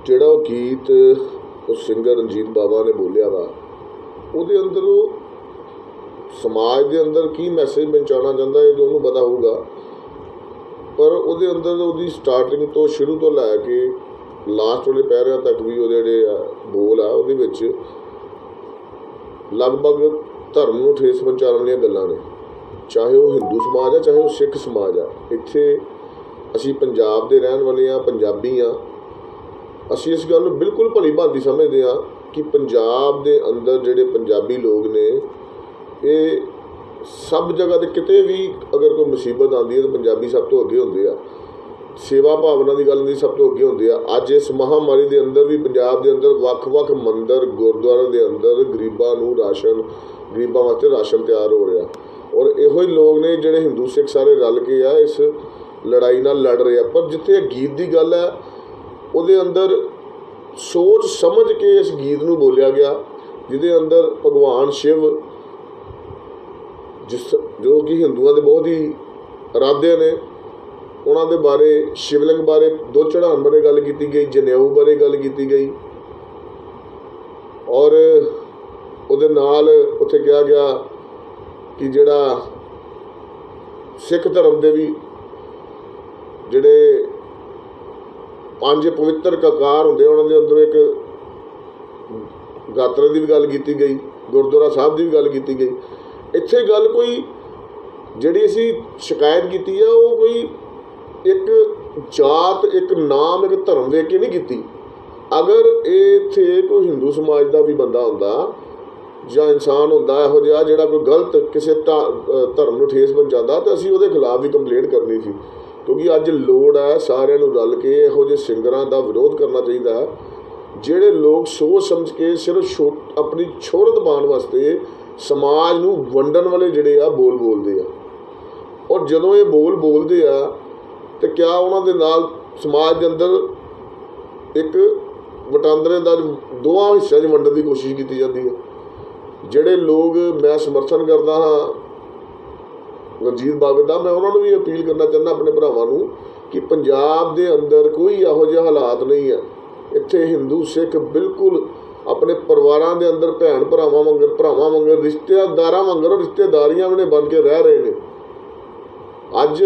ਜਿਹੜਾ ਉਹ ਗੀਤ ਉਹ ਸਿੰਗਰ ਰਣਜੀਤ ਬਾਵਾ ਨੇ ਬੋਲਿਆ ਵਾ, ਉਹਦੇ ਅੰਦਰ ਉਹ ਸਮਾਜ ਦੇ ਅੰਦਰ ਕੀ ਮੈਸੇਜ ਪਹੁੰਚਾਉਣਾ ਚਾਹੁੰਦਾ ਇਹ ਉਹਨੂੰ ਪਤਾ ਹੋਊਗਾ। ਪਰ ਉਹਦੇ ਅੰਦਰ ਉਹਦੀ ਸਟਾਰਟਿੰਗ ਤੋਂ ਸ਼ੁਰੂ ਤੋਂ ਲੈ ਕੇ ਲਾਸਟ ਵਾਲੇ ਪੈਰਿਆਂ ਤੱਕ ਵੀ ਉਹਦੇ ਜਿਹੜੇ ਆ ਬੋਲ ਆ, ਉਹਦੇ ਵਿੱਚ ਲਗਭਗ ਧਰਮ ਨੂੰ ਠੇਸ ਪਹੁੰਚਾਉਣ ਵਾਲੀਆਂ ਗੱਲਾਂ ਨੇ। ਚਾਹੇ ਉਹ ਹਿੰਦੂ ਸਮਾਜ ਆ, ਚਾਹੇ ਉਹ ਸਿੱਖ ਸਮਾਜ ਆ। ਇੱਥੇ ਅਸੀਂ ਪੰਜਾਬ ਦੇ ਰਹਿਣ ਵਾਲੇ ਹਾਂ, ਪੰਜਾਬੀ ਹਾਂ। ਅਸੀਂ ਇਸ ਗੱਲ ਨੂੰ ਬਿਲਕੁਲ ਭਲੀ ਭਾਂਤੀ ਸਮਝਦੇ ਹਾਂ ਕਿ ਪੰਜਾਬ ਦੇ ਅੰਦਰ ਜਿਹੜੇ ਪੰਜਾਬੀ ਲੋਕ ਨੇ, ਇਹ ਸਭ ਜਗ੍ਹਾ 'ਤੇ ਕਿਤੇ ਵੀ ਅਗਰ ਕੋਈ ਮੁਸੀਬਤ ਆਉਂਦੀ ਹੈ ਤਾਂ ਪੰਜਾਬੀ ਸਭ ਤੋਂ ਅੱਗੇ ਹੁੰਦੇ ਆ। ਸੇਵਾ ਭਾਵਨਾ ਦੀ ਗੱਲ ਨਹੀਂ, ਸਭ ਤੋਂ ਅੱਗੇ ਹੁੰਦੇ ਆ। ਅੱਜ ਇਸ ਮਹਾਂਮਾਰੀ ਦੇ ਅੰਦਰ ਵੀ ਪੰਜਾਬ ਦੇ ਅੰਦਰ ਵੱਖ-ਵੱਖ ਮੰਦਿਰ ਗੁਰਦੁਆਰਿਆਂ ਦੇ ਅੰਦਰ ਗਰੀਬਾਂ ਨੂੰ ਰਾਸ਼ਨ, ਗਰੀਬਾਂ ਵਾਸਤੇ ਰਾਸ਼ਨ ਤਿਆਰ ਹੋ ਰਿਹਾ। ਔਰ ਇਹੋ ਹੀ ਲੋਕ ਨੇ ਜਿਹੜੇ ਹਿੰਦੂ ਸਿੱਖ ਸਾਰੇ ਰਲ ਕੇ ਆ ਇਸ ਲੜਾਈ ਨਾਲ ਲੜ ਰਹੇ ਆ। ਪਰ ਜਿੱਥੇ ਗੀਤ ਦੀ ਗੱਲ ਹੈ, ਉਹਦੇ ਅੰਦਰ ਸੋਚ ਸਮਝ ਕੇ ਇਸ ਗੀਤ ਨੂੰ ਬੋਲਿਆ ਗਿਆ, ਜਿਹਦੇ ਅੰਦਰ ਭਗਵਾਨ ਸ਼ਿਵ ਜੋ ਕਿ ਹਿੰਦੂਆਂ ਦੇ ਬਹੁਤ ਹੀ ਅਰਾਧਿਆ ਨੇ, ਉਹਨਾਂ ਦੇ ਬਾਰੇ, ਸ਼ਿਵਲਿੰਗ ਬਾਰੇ, ਦੁੱਧ ਚੜ੍ਹਾਉਣ ਬਾਰੇ ਗੱਲ ਕੀਤੀ ਗਈ, ਜਨੇਊ ਬਾਰੇ ਗੱਲ ਕੀਤੀ ਗਈ। ਔਰ ਉਹਦੇ ਨਾਲ ਉੱਥੇ ਕਿਹਾ ਗਿਆ ਕਿ ਜਿਹੜਾ ਸਿੱਖ ਧਰਮ ਦੇ ਵੀ ਜਿਹੜੇ 5 ਪਵਿੱਤਰ ਕਕਾਰ ਹੁੰਦੇ, ਉਹਨਾਂ ਦੇ ਅੰਦਰੋਂ ਇੱਕ ਗਾਤਰੇ ਦੀ ਵੀ ਗੱਲ ਕੀਤੀ ਗਈ, ਗੁਰਦੁਆਰਾ ਸਾਹਿਬ ਦੀ ਵੀ ਗੱਲ ਕੀਤੀ ਗਈ। ਇੱਥੇ ਗੱਲ ਕੋਈ ਜਿਹੜੀ ਅਸੀਂ ਸ਼ਿਕਾਇਤ ਕੀਤੀ ਹੈ, ਉਹ ਕੋਈ ਇੱਕ ਜਾਤ, ਇੱਕ ਨਾਮ, ਇੱਕ ਧਰਮ ਵੇਖ ਕੇ ਨਹੀਂ ਕੀਤੀ। ਅਗਰ ਇੱਥੇ ਕੋਈ ਹਿੰਦੂ ਸਮਾਜ ਦਾ ਵੀ ਬੰਦਾ ਹੁੰਦਾ ਜਾਂ ਇਨਸਾਨ ਹੁੰਦਾ ਇਹੋ ਜਿਹਾ ਜਿਹੜਾ ਕੋਈ ਗਲਤ ਕਿਸੇ ਧਰਮ ਨੂੰ ਠੇਸ ਪਹੁੰਚਾਉਂਦਾ, ਤਾਂ ਅਸੀਂ ਉਹਦੇ ਖਿਲਾਫ ਵੀ ਕੰਪਲੇਂਟ ਕਰਨੀ ਸੀ। ਕਿਉਂਕਿ ਅੱਜ ਲੋੜ ਹੈ ਸਾਰਿਆਂ ਨੂੰ ਰਲ ਕੇ ਇਹੋ ਜਿਹੇ ਸਿੰਗਰਾਂ ਦਾ ਵਿਰੋਧ ਕਰਨਾ ਚਾਹੀਦਾ, ਜਿਹੜੇ ਲੋਕ ਸੋਚ ਸਮਝ ਕੇ ਸਿਰਫ ਆਪਣੀ ਸ਼ੋਹਰਤ ਪਾਉਣ ਵਾਸਤੇ ਸਮਾਜ ਨੂੰ ਵੰਡਣ ਵਾਲੇ ਜਿਹੜੇ ਆ ਬੋਲ ਬੋਲਦੇ ਆ। ਔਰ ਜਦੋਂ ਇਹ ਬੋਲ ਬੋਲਦੇ ਆ ਤੇ ਕਿਆ ਉਹਨਾਂ ਦੇ ਨਾਲ ਸਮਾਜ ਦੇ ਅੰਦਰ ਇੱਕ ਵਟਾਂਦਰੇ ਦਾ ਦੋਵਾਂ ਹਿੱਸਿਆਂ 'ਚ ਵੰਡਣ ਦੀ ਕੋਸ਼ਿਸ਼ ਕੀਤੀ ਜਾਂਦੀ ਹੈ। ਜਿਹੜੇ ਲੋਕ ਮੈਂ ਸਮਰਥਨ ਕਰਦਾ ਹਾਂ ਰਣਜੀਤ ਬਾਵੇ ਦਾ, ਮੈਂ ਉਹਨਾਂ ਨੂੰ ਵੀ ਅਪੀਲ ਕਰਨਾ ਚਾਹੁੰਦਾ ਆਪਣੇ ਭਰਾਵਾਂ ਨੂੰ ਕਿ ਪੰਜਾਬ ਦੇ ਅੰਦਰ ਕੋਈ ਇਹੋ ਜਿਹਾ ਹਾਲਾਤ ਨਹੀਂ ਹੈ। ਇੱਥੇ ਹਿੰਦੂ ਸਿੱਖ ਬਿਲਕੁਲ ਆਪਣੇ ਪਰਿਵਾਰਾਂ ਦੇ ਅੰਦਰ ਭੈਣ ਭਰਾਵਾਂ ਵਾਂਗਰ ਰਿਸ਼ਤੇਦਾਰਾਂ ਵਾਂਗਰ ਰਿਸ਼ਤੇਦਾਰੀਆਂ ਵੀ ਨੇ ਬਣ ਕੇ ਰਹਿ ਰਹੇ ਨੇ। ਅੱਜ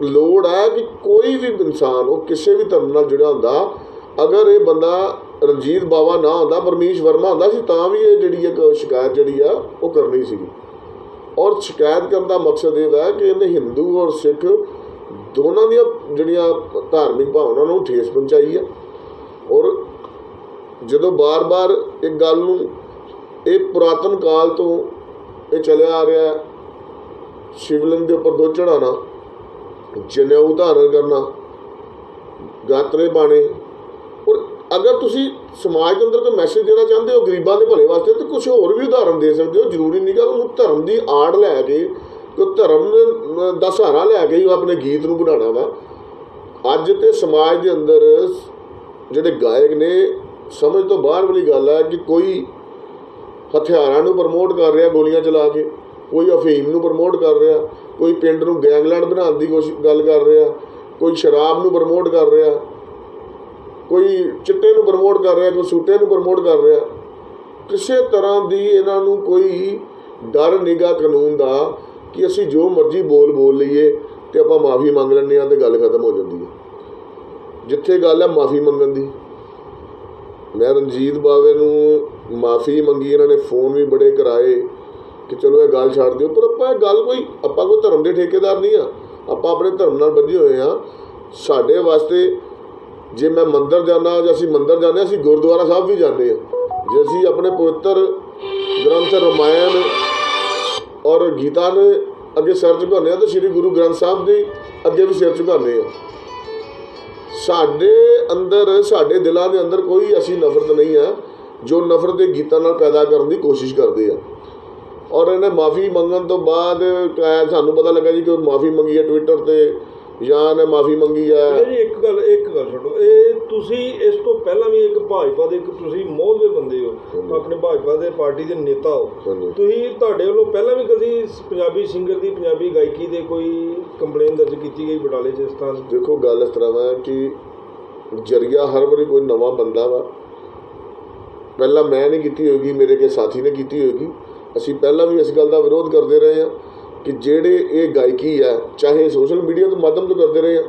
ਲੋੜ ਹੈ ਕਿ ਕੋਈ ਵੀ ਇਨਸਾਨ ਉਹ ਕਿਸੇ ਵੀ ਧਰਮ ਨਾਲ ਜੁੜਿਆ ਹੁੰਦਾ, ਅਗਰ ਇਹ ਬੰਦਾ ਰਣਜੀਤ ਬਾਵਾ ਨਾ ਹੁੰਦਾ, ਪਰਮੀਸ਼ ਵਰਮਾ ਹੁੰਦਾ ਸੀ, ਤਾਂ ਵੀ ਇਹ ਜਿਹੜੀ ਇੱਕ ਸ਼ਿਕਾਇਤ ਜਿਹੜੀ ਆ ਉਹ ਕਰਨੀ ਸੀਗੀ। ਔਰ ਸ਼ਿਕਾਇਤ ਕਰਨ ਦਾ ਮਕਸਦ ਇਹ ਹੈ ਕਿ ਇਹਨੇ ਹਿੰਦੂ ਔਰ ਸਿੱਖ ਦੋਨਾਂ ਦੀਆਂ ਜਿਹੜੀਆਂ ਧਾਰਮਿਕ ਭਾਵਨਾਵਾਂ ਨੂੰ ਠੇਸ ਪਹੁੰਚਾਈ ਆ। ਔਰ ਜਦੋਂ ਬਾਰ-ਬਾਰ ਇੱਕ ਗੱਲ ਨੂੰ, ਇਹ ਪੁਰਾਤਨ ਕਾਲ ਤੋਂ ਇਹ ਚੱਲਿਆ ਆ ਰਿਹਾ, ਸ਼ਿਵਲਿੰਗ ਦੇ ਉੱਪਰ ਦੁੱਧ ਚੜ੍ਹਾਉਣਾ, ਜਨੇਊ ਧਾਰਨ ਕਰਨਾ, ਗਾਤਰੇ ਪਾਣੇ। ਔਰ ਅਗਰ ਤੁਸੀਂ ਸਮਾਜ ਦੇ ਅੰਦਰ ਕੋਈ ਮੈਸੇਜ ਦੇਣਾ ਚਾਹੁੰਦੇ ਹੋ ਗਰੀਬਾਂ ਦੇ ਭਲੇ ਵਾਸਤੇ, ਤਾਂ ਕੁਛ ਹੋਰ ਵੀ ਉਦਾਹਰਨ ਦੇ ਸਕਦੇ ਹੋ। ਜ਼ਰੂਰੀ ਨਹੀਂ ਕਿ ਉਹਨੂੰ ਧਰਮ ਦੀ ਆੜ ਲੈ ਕੇ, ਕੋਈ ਧਰਮ ਦਾ ਸਹਾਰਾ ਲੈ ਕੇ ਹੀ ਆਪਣੇ ਗੀਤ ਨੂੰ ਬਣਾਉਣਾ ਵਾ। ਅੱਜ ਤੇ ਸਮਾਜ ਦੇ ਅੰਦਰ ਜਿਹੜੇ ਗਾਇਕ ਨੇ, ਸਮਝ ਤੋਂ ਬਾਹਰ ਵਾਲੀ ਗੱਲ ਹੈ ਕਿ ਕੋਈ ਹਥਿਆਰਾਂ ਨੂੰ ਪ੍ਰਮੋਟ ਕਰ ਰਿਹਾ ਗੋਲੀਆਂ ਚਲਾ ਕੇ, ਕੋਈ ਅਫੀਮ ਨੂੰ ਪ੍ਰਮੋਟ ਕਰ ਰਿਹਾ, ਕੋਈ ਪਿੰਡ ਨੂੰ ਗੈਂਗਲੈਂਡ ਬਣਾਉਣ ਦੀ ਗੱਲ ਕਰ ਰਿਹਾ, ਕੋਈ ਸ਼ਰਾਬ ਨੂੰ ਪ੍ਰਮੋਟ ਕਰ ਰਿਹਾ, ਕੋਈ ਚਿੱਟੇ ਨੂੰ ਪ੍ਰਮੋਟ ਕਰ ਰਿਹਾ, ਕੋਈ ਸੂਟੇ ਨੂੰ ਪ੍ਰਮੋਟ ਕਰ ਰਿਹਾ। ਕਿਸੇ ਤਰ੍ਹਾਂ ਦੀ ਇਹਨਾਂ ਨੂੰ ਕੋਈ ਡਰ ਨਿਗਾ ਕਾਨੂੰਨ ਦਾ ਕਿ ਅਸੀਂ ਜੋ ਮਰਜ਼ੀ ਬੋਲ ਲਈਏ ਅਤੇ ਆਪਾਂ ਮਾਫੀ ਮੰਗ ਲੈਂਦੇ ਹਾਂ ਅਤੇ ਗੱਲ ਖਤਮ ਹੋ ਜਾਂਦੀ ਹੈ। ਜਿੱਥੇ ਗੱਲ ਹੈ ਮਾਫੀ ਮੰਗਣ ਦੀ, ਮੈਂ ਰਣਜੀਤ ਬਾਵੇ ਨੂੰ ਮਾਫੀ ਮੰਗੀ, ਇਹਨਾਂ ਨੇ ਫੋਨ ਵੀ ਬੜੇ ਕਰਾਏ ਕਿ ਚਲੋ ਇਹ ਗੱਲ ਛੱਡ ਦਿਓ। ਪਰ ਆਪਾਂ ਕੋਈ ਧਰਮ ਦੇ ਠੇਕੇਦਾਰ ਨਹੀਂ ਆ, ਆਪਾਂ ਆਪਣੇ ਧਰਮ ਨਾਲ ਬੱਝੇ ਹੋਏ ਹਾਂ। ਸਾਡੇ ਵਾਸਤੇ ਜੇ ਮੈਂ ਮੰਦਿਰ ਜਾਂਦਾ, ਜਾਂ ਅਸੀਂ ਮੰਦਿਰ ਜਾਂਦੇ ਹਾਂ, ਅਸੀਂ ਗੁਰਦੁਆਰਾ ਸਾਹਿਬ ਵੀ ਜਾਂਦੇ ਹਾਂ। ਜੇ ਅਸੀਂ ਆਪਣੇ ਪਵਿੱਤਰ ਗ੍ਰੰਥ ਰਮਾਇਣ ਔਰ ਗੀਤਾ ਨੇ ਅੱਗੇ ਸਿਰ ਝੁਕਾਉਂਦੇ ਹਾਂ, ਤਾਂ ਸ਼੍ਰੀ ਗੁਰੂ ਗ੍ਰੰਥ ਸਾਹਿਬ ਦੇ ਅੱਗੇ ਵੀ ਸਿਰ ਝੁਕਾਉਂਦੇ ਹਾਂ। ਸਾਡੇ ਅੰਦਰ, ਸਾਡੇ ਦਿਲਾਂ ਦੇ ਅੰਦਰ ਕੋਈ ਐਸੀ ਨਫ਼ਰਤ ਨਹੀਂ ਹੈ ਜੋ ਨਫ਼ਰਤ ਦੇ ਗੀਤਾਂ ਨਾਲ ਪੈਦਾ ਕਰਨ ਦੀ ਕੋਸ਼ਿਸ਼ ਕਰਦੇ ਆ। ਔਰ ਇਹਨੇ ਮਾਫੀ ਮੰਗਣ ਤੋਂ ਬਾਅਦ ਸਾਨੂੰ ਪਤਾ ਲੱਗਾ ਜੀ ਕਿ ਮਾਫੀ ਮੰਗੀ ਹੈ ਟਵਿੱਟਰ 'ਤੇ, ਜਾਂ ਇਹਨੇ ਮਾਫੀ ਮੰਗੀ ਹੈ। ਜੀ ਇੱਕ ਗੱਲ ਛੱਡੋ, ਇਹ ਤੁਸੀਂ ਇਸ ਤੋਂ ਪਹਿਲਾਂ ਵੀ ਇੱਕ ਭਾਜਪਾ ਦੇ, ਤੁਸੀਂ ਮੋਹਦੇ ਬੰਦੇ ਹੋ, ਆਪਣੇ ਭਾਜਪਾ ਦੇ ਪਾਰਟੀ ਦੇ ਨੇਤਾ ਹੋ, ਤੁਸੀਂ ਤੁਹਾਡੇ ਵੱਲੋਂ ਪਹਿਲਾਂ ਵੀ ਕਦੀ ਪੰਜਾਬੀ ਸਿੰਗਰ ਦੀ, ਪੰਜਾਬੀ ਗਾਇਕੀ ਦੇ ਕੋਈ ਕੰਪਲੇਨ ਦਰਜ ਕੀਤੀ ਗਈ ਬਟਾਲੇ 'ਚ ਇਸ ਤਰ੍ਹਾਂ? ਦੇਖੋ ਗੱਲ ਇਸ ਤਰ੍ਹਾਂ ਹੈ ਕਿ ਜਰੀਆ ਹਰ ਵਾਰੀ ਕੋਈ ਨਵਾਂ ਬੰਦਾ ਵਾ। ਪਹਿਲਾਂ ਮੈਂ ਨਹੀਂ ਕੀਤੀ ਹੋਏਗੀ, ਮੇਰੇ ਕਿਸੇ ਸਾਥੀ ਨੇ ਕੀਤੀ ਹੋਏਗੀ। ਅਸੀਂ ਪਹਿਲਾਂ ਵੀ ਇਸ ਗੱਲ ਦਾ ਵਿਰੋਧ ਕਰਦੇ ਰਹੇ ਹਾਂ ਕਿ ਜਿਹੜੇ ਇਹ ਗਾਇਕੀ ਹੈ, ਚਾਹੇ ਸੋਸ਼ਲ ਮੀਡੀਆ ਦੇ ਮਾਧਿਅਮ ਤੋਂ ਕਰਦੇ ਰਹੇ ਹਾਂ,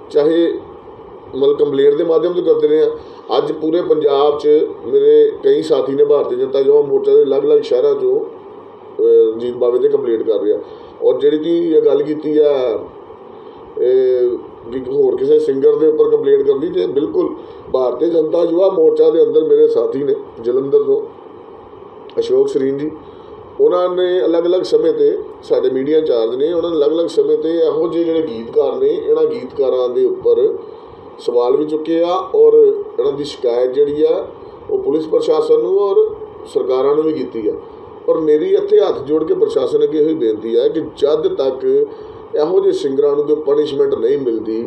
ਚਾਹੇ ਮਤਲਬ ਕੰਪਲੇਂਟ ਦੇ ਮਾਧਿਅਮ ਤੋਂ ਕਰਦੇ ਰਹੇ ਹਾਂ। ਅੱਜ ਪੂਰੇ ਪੰਜਾਬ 'ਚ ਮੇਰੇ ਕਈ ਸਾਥੀ ਨੇ ਭਾਰਤੀ ਜਨਤਾ ਯੁਵਾ ਮੋਰਚਾ ਦੇ ਅਲੱਗ-ਅਲੱਗ ਸ਼ਹਿਰਾਂ 'ਚੋਂ ਰਣਜੀਤ ਬਾਵੇ 'ਤੇ ਕੰਪਲੇਂਟ ਕਰ ਰਿਹਾ। ਔਰ ਜਿਹੜੀ ਤੁਸੀਂ ਇਹ ਗੱਲ ਕੀਤੀ ਆ ਕਿ ਹੋਰ ਕਿਸੇ ਸਿੰਗਰ ਦੇ ਉੱਪਰ ਕੰਪਲੇਂਟ ਕਰਨੀ, ਤੇ ਬਿਲਕੁਲ ਭਾਰਤੀ ਜਨਤਾ ਯੁਵਾ ਮੋਰਚਾ ਦੇ ਅੰਦਰ ਮੇਰੇ ਸਾਥੀ ਨੇ ਜਲੰਧਰ ਤੋਂ ਅਸ਼ੋਕ ਸਰੀਨ ਜੀ, ਉਹਨਾਂ ਨੇ ਅਲੱਗ-ਅਲੱਗ ਸਮੇਂ 'ਤੇ ਸਾਡੇ ਮੀਡੀਆ ਇੰਚਾਰਜ ਨੇ, ਉਹਨਾਂ ਨੇ ਅਲੱਗ-ਅਲੱਗ ਸਮੇਂ 'ਤੇ ਇਹੋ ਜਿਹੇ ਜਿਹੜੇ ਗੀਤਕਾਰ ਨੇ ਇਹਨਾਂ ਗੀਤਕਾਰਾਂ ਦੇ ਉੱਪਰ ਸਵਾਲ ਵੀ ਚੁੱਕੇ ਆ ਔਰ ਇਹਨਾਂ ਦੀ ਸ਼ਿਕਾਇਤ ਜਿਹੜੀ ਆ ਉਹ ਪੁਲਿਸ ਪ੍ਰਸ਼ਾਸਨ ਨੂੰ ਔਰ ਸਰਕਾਰਾਂ ਨੂੰ ਵੀ ਕੀਤੀ ਆ। ਔਰ ਮੇਰੀ ਇੱਥੇ ਹੱਥ ਜੋੜ ਕੇ ਪ੍ਰਸ਼ਾਸਨ ਅੱਗੇ ਇਹੀ ਬੇਨਤੀ ਹੈ ਕਿ ਜਦ ਤੱਕ ਇਹੋ ਜਿਹੇ ਸਿੰਗਰਾਂ ਨੂੰ ਜੋ ਪਨਿਸ਼ਮੈਂਟ ਨਹੀਂ ਮਿਲਦੀ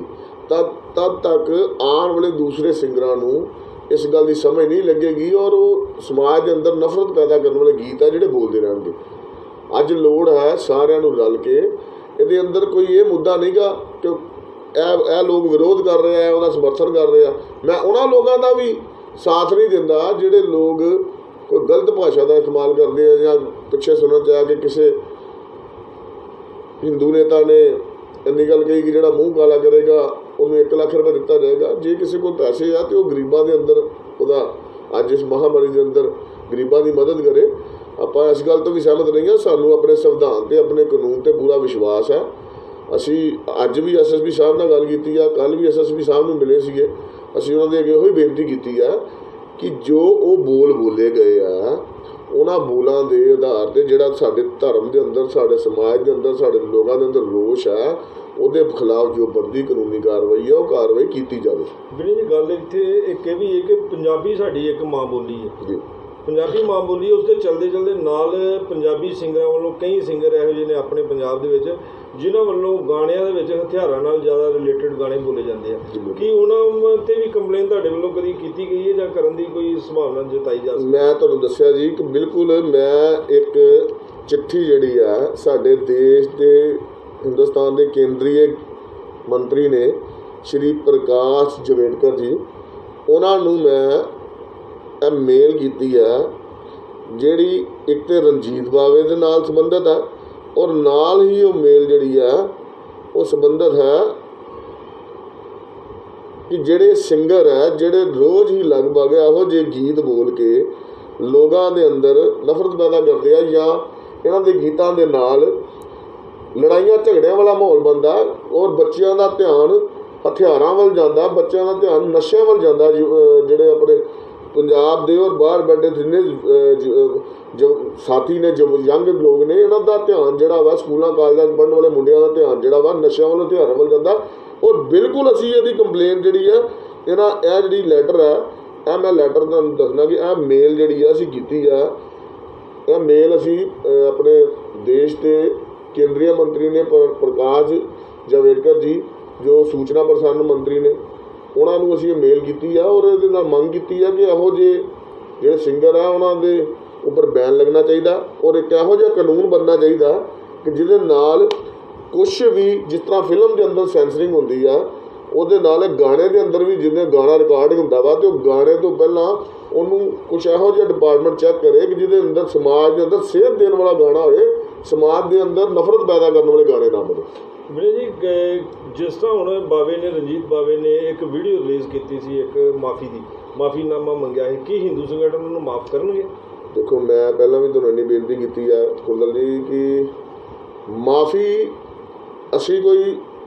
ਤਦ ਤੱਕ ਆਉਣ ਵਾਲੇ ਦੂਸਰੇ ਸਿੰਗਰਾਂ ਨੂੰ ਇਸ ਗੱਲ ਦੀ ਸਮਝ ਨਹੀਂ ਲੱਗੇਗੀ ਔਰ ਉਹ ਸਮਾਜ ਦੇ ਅੰਦਰ ਨਫ਼ਰਤ ਪੈਦਾ ਕਰਨ ਵਾਲੇ ਗੀਤ ਆ ਜਿਹੜੇ ਬੋਲਦੇ ਰਹਿਣਗੇ। ਅੱਜ ਲੋੜ ਹੈ ਸਾਰਿਆਂ ਨੂੰ ਰਲ ਕੇ, ਇਹਦੇ ਅੰਦਰ ਕੋਈ ਇਹ ਮੁੱਦਾ ਨਹੀਂਗਾ ਕਿ ਇਹ ਲੋਕ ਵਿਰੋਧ ਕਰ ਰਹੇ ਆ, ਉਹਦਾ ਸਮਰਥਨ ਕਰ ਰਹੇ ਆ। ਮੈਂ ਉਹਨਾਂ ਲੋਕਾਂ ਦਾ ਵੀ ਸਾਥ ਨਹੀਂ ਦਿੰਦਾ ਜਿਹੜੇ ਲੋਕ ਕੋਈ ਗਲਤ ਭਾਸ਼ਾ ਦਾ ਇਸਤੇਮਾਲ ਕਰਦੇ ਆ, ਜਾਂ ਪਿੱਛੇ ਸੁਣਨ 'ਚ ਆਇਆ ਕਿ ਕਿਸੇ ਹਿੰਦੂ ਨੇਤਾ ਨੇ ਇੰਨੀ ਗੱਲ ਕਹੀ ਕਿ ਜਿਹੜਾ ਮੂੰਹ ਕਾਲਾ ਕਰੇਗਾ ਉਹਨੂੰ 1 ਲੱਖ ਰੁਪਏ ਦਿੱਤਾ ਜਾਏਗਾ। ਜੇ ਕਿਸੇ ਕੋਲ ਪੈਸੇ ਆ ਤਾਂ ਉਹ ਗਰੀਬਾਂ ਦੇ ਅੰਦਰ ਉਹਦਾ ਅੱਜ ਇਸ ਮਹਾਂਮਾਰੀ ਦੇ ਅੰਦਰ ਗਰੀਬਾਂ ਦੀ ਮਦਦ ਕਰੇ। ਆਪਾਂ ਇਸ ਗੱਲ ਤੋਂ ਵੀ ਸਹਿਮਤ ਨਹੀਂ ਹਾਂ। ਸਾਨੂੰ ਆਪਣੇ ਸੰਵਿਧਾਨ 'ਤੇ ਆਪਣੇ ਕਾਨੂੰਨ 'ਤੇ ਪੂਰਾ ਵਿਸ਼ਵਾਸ ਹੈ। ਅਸੀਂ ਅੱਜ ਵੀ ਐਸਐਸਪੀ ਸਾਹਿਬ ਨਾਲ ਗੱਲ ਕੀਤੀ ਆ, ਕੱਲ੍ਹ ਵੀ ਐਸਐਸਪੀ ਸਾਹਿਬ ਨੂੰ ਮਿਲੇ ਸੀਗੇ। ਅਸੀਂ ਉਹਨਾਂ ਦੇ ਅੱਗੇ ਇਹੋ ਹੀ ਬੇਨਤੀ ਕੀਤੀ ਆ ਕਿ ਜੋ ਉਹ ਬੋਲੇ ਗਏ ਆ ਉਹਨਾਂ ਬੋਲਾਂ ਦੇ ਆਧਾਰ 'ਤੇ ਜਿਹੜਾ ਸਾਡੇ ਧਰਮ ਦੇ ਅੰਦਰ, ਸਾਡੇ ਸਮਾਜ ਦੇ ਅੰਦਰ, ਸਾਡੇ ਲੋਕਾਂ ਦੇ ਅੰਦਰ ਰੋਸ਼ ਹੈ, ਉਹਦੇ ਖਿਲਾਫ ਜੋ ਬਣਦੀ ਕਾਨੂੰਨੀ ਕਾਰਵਾਈ ਹੈ ਉਹ ਕਾਰਵਾਈ ਕੀਤੀ ਜਾਵੇ। ਜਿਹੜੀ ਜੀ ਗੱਲ ਇੱਥੇ ਇੱਕ ਇਹ ਵੀ ਹੈ ਕਿ ਪੰਜਾਬੀ ਸਾਡੀ ਇੱਕ ਮਾਂ ਬੋਲੀ ਹੈ ਜੀ, ਪੰਜਾਬੀ ਮਾਂ ਬੋਲੀ। ਉਸ ਦੇ ਚਲਦੇ ਨਾਲ ਪੰਜਾਬੀ ਸਿੰਗਰਾਂ ਵੱਲੋਂ ਕਈ ਸਿੰਗਰ ਇਹੋ ਜਿਹੇ ਨੇ ਆਪਣੇ ਪੰਜਾਬ ਦੇ ਵਿੱਚ ਜਿਨ੍ਹਾਂ ਵੱਲੋਂ ਗਾਣਿਆਂ ਦੇ ਵਿੱਚ ਹਥਿਆਰਾਂ ਨਾਲ ਜ਼ਿਆਦਾ ਰਿਲੇਟਡ ਗਾਣੇ ਬੋਲੇ ਜਾਂਦੇ ਆ। ਕੀ ਉਹਨਾਂ 'ਤੇ ਵੀ ਕੰਪਲੇਨ ਤੁਹਾਡੇ ਵੱਲੋਂ ਕਦੀ ਕੀਤੀ ਗਈ ਹੈ ਜਾਂ ਕਰਨ ਦੀ ਕੋਈ ਸੰਭਾਵਨਾ ਜਤਾਈ ਜਾ ਸਕਦੀ? ਮੈਂ ਤੁਹਾਨੂੰ ਦੱਸਿਆ ਜੀ ਕਿ ਬਿਲਕੁਲ ਮੈਂ ਇੱਕ ਚਿੱਠੀ ਜਿਹੜੀ ਆ ਸਾਡੇ ਦੇਸ਼ ਦੇ ਹਿੰਦੁਸਤਾਨ ਦੇ ਕੇਂਦਰੀ ਮੰਤਰੀ ਨੇ ਸ਼੍ਰੀ ਪ੍ਰਕਾਸ਼ ਜਾਵੜੇਕਰ ਜੀ, ਉਹਨਾਂ ਨੂੰ ਮੈਂ ਇਹ ਮੇਲ ਕੀਤੀ ਹੈ ਜਿਹੜੀ ਇੱਕ ਤਾਂ ਰਣਜੀਤ ਬਾਵੇ ਦੇ ਨਾਲ ਸੰਬੰਧਿਤ ਹੈ ਔਰ ਨਾਲ ਹੀ ਉਹ ਮੇਲ ਜਿਹੜੀ ਹੈ ਉਹ ਸੰਬੰਧਿਤ ਹੈ ਕਿ ਜਿਹੜੇ ਸਿੰਗਰ ਹੈ ਜਿਹੜੇ ਰੋਜ਼ ਹੀ ਲਗਭਗ ਇਹੋ ਜਿਹੇ ਗੀਤ ਬੋਲ ਕੇ ਲੋਕਾਂ ਦੇ ਅੰਦਰ ਨਫ਼ਰਤ ਪੈਦਾ ਕਰਦੇ ਆ ਜਾਂ ਇਹਨਾਂ ਦੇ ਗੀਤਾਂ ਦੇ ਨਾਲ ਲੜਾਈਆਂ ਝਗੜਿਆਂ ਵਾਲਾ ਮਾਹੌਲ ਬਣਦਾ ਔਰ ਬੱਚਿਆਂ ਦਾ ਧਿਆਨ ਹਥਿਆਰਾਂ ਵੱਲ ਜਾਂਦਾ, ਬੱਚਿਆਂ ਦਾ ਧਿਆਨ ਨਸ਼ਿਆਂ ਵੱਲ ਜਾਂਦਾ। ਜਿਹੜੇ ਆਪਣੇ ਪੰਜਾਬ ਦੇ ਔਰ ਬਾਹਰ ਬੈਠੇ ਜਿੰਨੇ ਜੋ ਸਾਥੀ ਨੇ, ਜੋ ਯੰਗ ਲੋਕ ਨੇ, ਇਹਨਾਂ ਦਾ ਧਿਆਨ ਜਿਹੜਾ ਵਾ ਸਕੂਲਾਂ ਕਾਲਜਾਂ 'ਚ ਪੜ੍ਹਨ ਵਾਲੇ ਮੁੰਡਿਆਂ ਦਾ ਧਿਆਨ ਜਿਹੜਾ ਵਾ ਨਸ਼ਿਆਂ ਵੱਲ, ਹਥਿਆਰਾਂ ਵੱਲ ਜਾਂਦਾ। ਔਰ ਬਿਲਕੁਲ ਅਸੀਂ ਇਹਦੀ ਕੰਪਲੇਨ ਜਿਹੜੀ ਹੈ ਇਹ ਜਿਹੜੀ ਲੈਟਰ ਹੈ, ਇਹ ਮੈਂ ਲੈਟਰ ਤੁਹਾਨੂੰ ਦੱਸਣਾ ਕਿ ਇਹ ਮੇਲ ਜਿਹੜੀ ਆ ਅਸੀਂ ਕੀਤੀ ਆ। ਇਹ ਮੇਲ ਅਸੀਂ ਆਪਣੇ ਦੇਸ਼ ਦੇ ਕੇਂਦਰੀ ਮੰਤਰੀ ਨੇ ਪ੍ਰਕਾਸ਼ ਜਾਵੜੇਕਰ ਜੀ, ਜੋ ਸੂਚਨਾ ਪ੍ਰਸਾਰਣ ਮੰਤਰੀ ਨੇ, ਉਹਨਾਂ ਨੂੰ ਅਸੀਂ ਇਹ ਮੇਲ ਕੀਤੀ ਆ ਔਰ ਇਹਦੇ ਨਾਲ ਮੰਗ ਕੀਤੀ ਆ ਕਿ ਇਹੋ ਜਿਹੇ ਜਿਹੜੇ ਸਿੰਗਰ ਆ ਉਹਨਾਂ ਦੇ ਉੱਪਰ ਬੈਨ ਲੱਗਣਾ ਚਾਹੀਦਾ ਔਰ ਇੱਕ ਇਹੋ ਜਿਹਾ ਕਾਨੂੰਨ ਬਣਨਾ ਚਾਹੀਦਾ ਕਿ ਜਿਹਦੇ ਨਾਲ ਕੁਛ ਵੀ, ਜਿਸ ਤਰ੍ਹਾਂ ਫਿਲਮ ਦੇ ਅੰਦਰ ਸੈਂਸਰਿੰਗ ਹੁੰਦੀ ਆ, ਉਹਦੇ ਨਾਲ ਗਾਣੇ ਦੇ ਅੰਦਰ ਵੀ ਜਿੰਨੇ ਗਾਣਾ ਰਿਕਾਰਡਿੰਗ ਹੁੰਦਾ ਵਾ, ਅਤੇ ਉਹ ਗਾਣੇ ਤੋਂ ਪਹਿਲਾਂ ਉਹਨੂੰ ਕੁਛ ਇਹੋ ਜਿਹਾ ਡਿਪਾਰਟਮੈਂਟ ਚੈੱਕ ਕਰੇ ਕਿ ਜਿਹਦੇ ਅੰਦਰ ਸਮਾਜ ਦੇ ਅੰਦਰ ਸੇਧ ਦੇਣ ਵਾਲਾ ਗਾਣਾ ਹੋਵੇ, ਸਮਾਜ ਦੇ ਅੰਦਰ ਨਫ਼ਰਤ ਪੈਦਾ ਕਰਨ ਵਾਲੇ ਗਾਣੇ ਨਾ ਬਣੇ। ਵੀਰੇ ਜੀ, ਜਿਸ ਤਰ੍ਹਾਂ ਹੁਣ ਬਾਵੇ ਨੇ, ਰਣਜੀਤ ਬਾਵੇ ਨੇ ਇੱਕ ਵੀਡੀਓ ਰਿਲੀਜ਼ ਕੀਤੀ ਸੀ ਇੱਕ ਮਾਫੀਨਾਮਾ ਮੰਗਿਆ ਹੈ, ਕੀ ਹਿੰਦੂ ਸੰਗਠਨ ਉਹਨੂੰ ਮਾਫ ਕਰਨਗੇ? ਦੇਖੋ, ਮੈਂ ਪਹਿਲਾਂ ਵੀ ਤੁਹਾਨੂੰ ਇੰਨੀ ਬੇਨਤੀ ਕੀਤੀ ਹੈ ਕੁੰਦਲ ਜੀ ਕਿ ਅਸੀਂ ਕੋਈ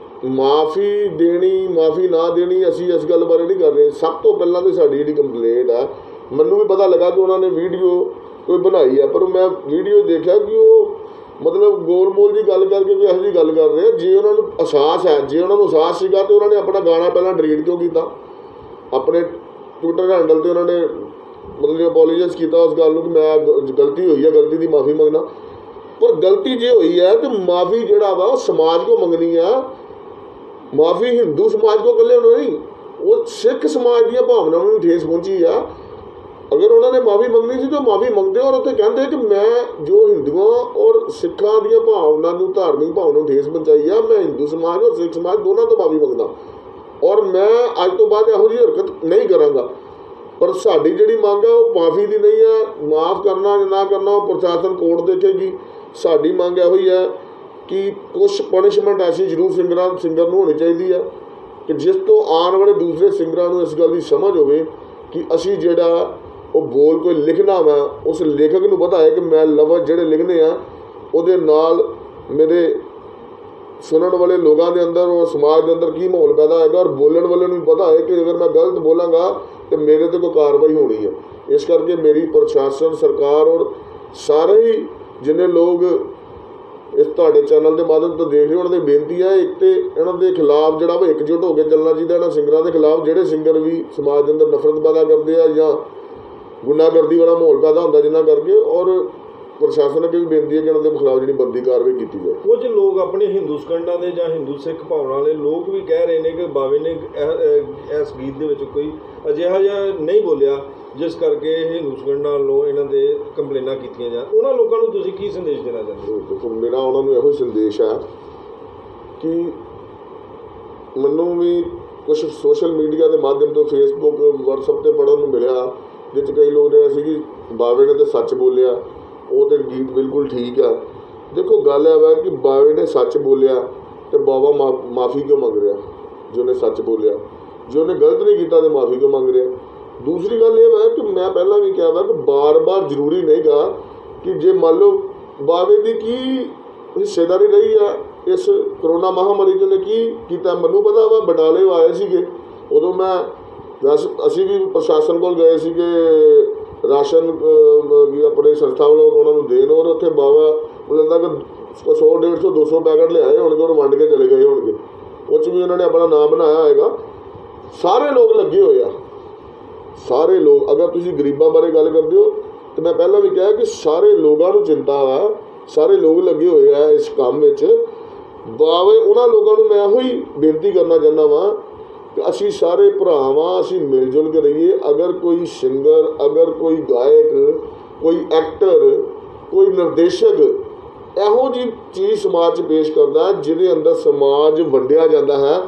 ਮਾਫੀ ਦੇਣੀ ਮਾਫੀ ਨਾ ਦੇਣੀ ਅਸੀਂ ਇਸ ਗੱਲ ਬਾਰੇ ਨਹੀਂ ਕਰ ਰਹੇ। ਸਭ ਤੋਂ ਪਹਿਲਾਂ ਤਾਂ ਸਾਡੀ ਜਿਹੜੀ ਕੰਪਲੇਂਟ ਆ, ਮੈਨੂੰ ਵੀ ਪਤਾ ਲੱਗਾ ਕਿ ਉਹਨਾਂ ਨੇ ਵੀਡੀਓ ਕੋਈ ਬਣਾਈ ਆ, ਪਰ ਮੈਂ ਵੀਡੀਓ ਦੇਖਿਆ ਕਿ ਉਹ ਮਤਲਬ ਗੋਲ-ਮੋਲ ਦੀ ਗੱਲ ਕਰਕੇ ਕੋਈ ਇਹੋ ਜਿਹੀ ਗੱਲ ਕਰ ਰਹੇ। ਜੇ ਉਹਨਾਂ ਨੂੰ ਅਹਿਸਾਸ ਹੈ, ਜੇ ਉਹਨਾਂ ਨੂੰ ਅਹਿਸਾਸ ਸੀਗਾ ਤਾਂ ਉਹਨਾਂ ਨੇ ਆਪਣਾ ਗਾਣਾ ਪਹਿਲਾਂ ਡਿਲੀਟ ਕਿਉਂ ਕੀਤਾ? ਆਪਣੇ ਟਵਿੱਟਰ ਹੈਂਡਲ 'ਤੇ ਉਹਨਾਂ ਨੇ ਮਤਲਬ ਅਪੋਲੋਜਾਈਜ਼ ਕੀਤਾ ਉਸ ਗੱਲ ਨੂੰ ਕਿ ਮੈਂ ਗਲਤੀ ਹੋਈ ਹੈ, ਗਲਤੀ ਦੀ ਮਾਫੀ ਮੰਗਣਾ। ਪਰ ਗਲਤੀ ਜੇ ਹੋਈ ਹੈ ਤਾਂ ਮਾਫੀ ਜਿਹੜਾ ਵਾ ਉਹ ਸਮਾਜ ਕੋ ਮੰਗਣੀ ਆ। ਮਾਫੀ ਹਿੰਦੂ ਸਮਾਜ ਕੋ ਇਕੱਲੇ ਨਹੀਂ, ਉਹ ਸਿੱਖ ਸਮਾਜ ਦੀਆਂ ਭਾਵਨਾਵਾਂ ਨੂੰ ਠੇਸ ਪਹੁੰਚੀ ਆ। ਅਗਰ ਉਹਨਾਂ ਨੇ ਮਾਫੀ ਮੰਗਣੀ ਸੀ ਤਾਂ ਮਾਫੀ ਮੰਗਦੇ ਔਰ ਉੱਥੇ ਕਹਿੰਦੇ ਕਿ ਮੈਂ ਜੋ ਹਿੰਦੂਆਂ ਔਰ ਸਿੱਖਾਂ ਦੀਆਂ ਭਾਵਨਾ ਨੂੰ, ਧਾਰਮਿਕ ਭਾਵਨਾ ਨੂੰ ਠੇਸ ਪਹੁੰਚਾਈ ਆ, ਮੈਂ ਹਿੰਦੂ ਸਮਾਜ ਔਰ ਸਿੱਖ ਸਮਾਜ ਦੋਨਾਂ ਤੋਂ ਮਾਫੀ ਮੰਗਦਾ। ਔਰ ਮੈਂ ਅੱਜ ਤੋਂ ਬਾਅਦ ਇਹੋ ਜਿਹੀ ਹਰਕਤ ਨਹੀਂ ਕਰਾਂਗਾ। ਪਰ ਸਾਡੀ ਜਿਹੜੀ ਮੰਗ ਹੈ ਉਹ ਮਾਫੀ ਦੀ ਨਹੀਂ ਹੈ। ਮਾਫ ਕਰਨਾ ਜਾਂ ਨਾ ਕਰਨਾ ਉਹ ਪ੍ਰਸ਼ਾਸਨ ਕੋਰਟ ਦੇਖੇਗੀ। ਸਾਡੀ ਮੰਗ ਇਹੋ ਹੀ ਹੈ ਕਿ ਕੁਛ ਪਨਿਸ਼ਮੈਂਟ ਐਸੀ ਜ਼ਰੂਰ ਸਿੰਗਰ ਨੂੰ ਹੋਣੀ ਚਾਹੀਦੀ ਹੈ ਕਿ ਜਿਸ ਤੋਂ ਆਉਣ ਵਾਲੇ ਦੂਸਰੇ ਸਿੰਗਰਾਂ ਨੂੰ ਇਸ ਗੱਲ ਦੀ ਸਮਝ ਹੋਵੇ ਕਿ ਅਸੀਂ ਜਿਹੜਾ ਉਹ ਬੋਲ ਕੋਈ ਲਿਖਣਾ ਵਾ ਉਸ ਲੇਖਕ ਨੂੰ ਪਤਾ ਹੈ ਕਿ ਮੈਂ ਲਫ਼ਜ਼ ਜਿਹੜੇ ਲਿਖਣੇ ਆ ਉਹਦੇ ਨਾਲ ਮੇਰੇ ਸੁਣਨ ਵਾਲੇ ਲੋਕਾਂ ਦੇ ਅੰਦਰ ਔਰ ਸਮਾਜ ਦੇ ਅੰਦਰ ਕੀ ਮਾਹੌਲ ਪੈਦਾ ਹੋਏਗਾ, ਔਰ ਬੋਲਣ ਵਾਲੇ ਨੂੰ ਵੀ ਪਤਾ ਹੈ ਕਿ ਅਗਰ ਮੈਂ ਗਲਤ ਬੋਲਾਂਗਾ ਤਾਂ ਮੇਰੇ 'ਤੇ ਕੋਈ ਕਾਰਵਾਈ ਹੋਣੀ ਹੈ। ਇਸ ਕਰਕੇ ਮੇਰੀ ਪ੍ਰਸ਼ਾਸਨ, ਸਰਕਾਰ ਔਰ ਸਾਰੇ ਹੀ ਜਿੰਨੇ ਲੋਕ ਇਸ ਤੁਹਾਡੇ ਚੈਨਲ ਦੇ ਮਾਧਿਅਮ ਤੋਂ ਦੇਖ ਰਹੇ ਉਹਨਾਂ ਦੀ ਬੇਨਤੀ ਹੈ, ਇੱਕ ਤੇ ਇਹਨਾਂ ਦੇ ਖਿਲਾਫ ਜਿਹੜਾ ਵਾ ਇਕਜੁੱਟ ਹੋ ਕੇ ਚੱਲਣਾ ਚਾਹੀਦਾ। ਇਹਨਾਂ ਸਿੰਗਰਾਂ ਦੇ ਖਿਲਾਫ ਜਿਹੜੇ ਸਿੰਗਰ ਵੀ ਸਮਾਜ ਦੇ ਅੰਦਰ ਨਫ਼ਰਤ ਪੈਦਾ ਕਰਦੇ ਆ ਜਾਂ ਗੁੰਡਾਗਰਦੀ ਵਾਲਾ ਮਾਹੌਲ ਪੈਦਾ ਹੁੰਦਾ ਜਿਨ੍ਹਾਂ ਕਰਕੇ, ਔਰ ਪ੍ਰਸ਼ਾਸਨ ਅੱਗੇ ਵੀ ਬੇਨਤੀ ਹੈ ਕਿ ਇਹਨਾਂ ਦੇ ਖਿਲਾਫ ਜਿਹੜੀ ਬੰਦੀ ਕਾਰਵਾਈ ਕੀਤੀ ਜਾਏ। ਕੁਝ ਲੋਕ ਆਪਣੇ ਹਿੰਦੂ ਸਕੰਡਾਂ ਦੇ ਜਾਂ ਹਿੰਦੂ ਸਿੱਖ ਭਾਵਨਾ ਵਾਲੇ ਲੋਕ ਵੀ ਕਹਿ ਰਹੇ ਨੇ ਕਿ ਬਾਵੇ ਨੇ ਇਸ ਗੀਤ ਦੇ ਵਿੱਚ ਕੋਈ ਅਜਿਹਾ ਜਿਹਾ ਨਹੀਂ ਬੋਲਿਆ ਜਿਸ ਕਰਕੇ ਹਿੰਦੂ ਸਕੰਡਾਂ ਵੱਲੋਂ ਇਹਨਾਂ ਦੇ ਕੰਪਲੇਨਾਂ ਕੀਤੀਆਂ ਜਾਣ। ਉਹਨਾਂ ਲੋਕਾਂ ਨੂੰ ਤੁਸੀਂ ਕੀ ਸੰਦੇਸ਼ ਦੇਣਾ ਚਾਹੁੰਦੇ ਹੋ? ਦੇਖੋ, ਮੇਰਾ ਉਹਨਾਂ ਨੂੰ ਇਹੋ ਹੀ ਸੰਦੇਸ਼ ਹੈ ਕਿ ਮੈਨੂੰ ਵੀ ਕੁਛ ਸੋਸ਼ਲ ਮੀਡੀਆ ਦੇ ਮਾਧਿਅਮ ਤੋਂ ਫੇਸਬੁੱਕ, ਵਟਸਐਪ 'ਤੇ ਪੜ੍ਹਨ ਨੂੰ ਮਿਲਿਆ ਜਿਸ 'ਚ ਕਈ ਲੋਕ ਜਿਹੜੇ ਸੀ ਕਿ ਬਾਵੇ ਨੇ ਤਾਂ ਸੱਚ ਬੋਲਿਆ, ਉਹ ਤਾਂ ਗੀਤ ਬਿਲਕੁਲ ਠੀਕ ਆ। ਦੇਖੋ, ਗੱਲ ਇਹ ਵਾ ਕਿ ਬਾਵੇ ਨੇ ਸੱਚ ਬੋਲਿਆ ਅਤੇ ਬਾਬਾ ਮਾਫੀ ਕਿਉਂ ਮੰਗ ਰਿਹਾ? ਜੇ ਉਹਨੇ ਸੱਚ ਬੋਲਿਆ, ਜੇ ਉਹਨੇ ਗਲਤ ਨਹੀਂ ਕੀਤਾ ਤਾਂ ਮਾਫੀ ਕਿਉਂ ਮੰਗ ਰਿਹਾ? ਦੂਸਰੀ ਗੱਲ ਇਹ ਵਾ ਕਿ ਮੈਂ ਪਹਿਲਾਂ ਵੀ ਕਿਹਾ ਵਾ ਕਿ ਬਾਰ-ਬਾਰ ਜ਼ਰੂਰੀ ਨਹੀਂਗਾ ਕਿ ਜੇ ਮੰਨ ਲਓ ਬਾਵੇ ਦੀ ਕੀ ਹਿੱਸੇਦਾਰੀ ਰਹੀ ਆ ਇਸ ਕਰੋਨਾ ਮਹਾਂਮਾਰੀ 'ਚ, ਉਹਨੇ ਕੀ ਕੀਤਾ ਮੈਨੂੰ ਪਤਾ ਵਾ। ਬਟਾਲੇ ਆਏ ਸੀਗੇ, ਉਦੋਂ ਮੈਂ ਵੈਸੇ ਅਸੀਂ ਵੀ ਪ੍ਰਸ਼ਾਸਨ ਕੋਲ ਗਏ ਸੀਗੇ ਰਾਸ਼ਨ ਵੀ ਆਪਣੇ ਸੰਸਥਾ ਵੱਲੋਂ ਉਹਨਾਂ ਨੂੰ ਦੇਣ, ਔਰ ਉੱਥੇ ਬਾਵਾ ਮੈਨੂੰ ਲੱਗਦਾ ਕਿ 100, 150, 200 ਪੈਕਟ ਲਿਆਏ ਹੋਣਗੇ, ਉਹਨੂੰ ਵੰਡ ਕੇ ਚਲੇ ਗਏ ਹੋਣਗੇ। ਉਹ 'ਚ ਵੀ ਉਹਨਾਂ ਨੇ ਆਪਣਾ ਨਾਮ ਬਣਾਇਆ ਹੋਏਗਾ। ਸਾਰੇ ਲੋਕ ਲੱਗੇ ਹੋਏ ਆ, ਸਾਰੇ ਲੋਕ। ਅਗਰ ਤੁਸੀਂ ਗਰੀਬਾਂ ਬਾਰੇ ਗੱਲ ਕਰਦੇ ਹੋ ਤਾਂ ਮੈਂ ਪਹਿਲਾਂ ਵੀ ਕਿਹਾ ਕਿ ਸਾਰੇ ਲੋਕਾਂ ਨੂੰ ਚਿੰਤਾ ਵਾ, ਸਾਰੇ ਲੋਕ ਲੱਗੇ ਹੋਏ ਆ ਇਸ ਕੰਮ ਵਿੱਚ। ਬਾਵੇ ਉਹਨਾਂ ਲੋਕਾਂ ਨੂੰ ਮੈਂ ਇਹੋ ਹੀ ਬੇਨਤੀ ਕਰਨਾ ਚਾਹੁੰਦਾ ਵਾਂ ਕਿ ਅਸੀਂ ਸਾਰੇ ਭਰਾ ਵਾਂ, ਅਸੀਂ ਮਿਲ ਜੁਲ ਕੇ ਰਹੀਏ। ਅਗਰ ਕੋਈ ਸਿੰਗਰ, ਅਗਰ ਕੋਈ ਗਾਇਕ, ਕੋਈ ਐਕਟਰ, ਕੋਈ ਨਿਰਦੇਸ਼ਕ ਇਹੋ ਜਿਹੀ ਚੀਜ਼ ਸਮਾਜ 'ਚ ਪੇਸ਼ ਕਰਦਾ ਜਿਹਦੇ ਅੰਦਰ ਸਮਾਜ ਵੰਡਿਆ ਜਾਂਦਾ ਹੈ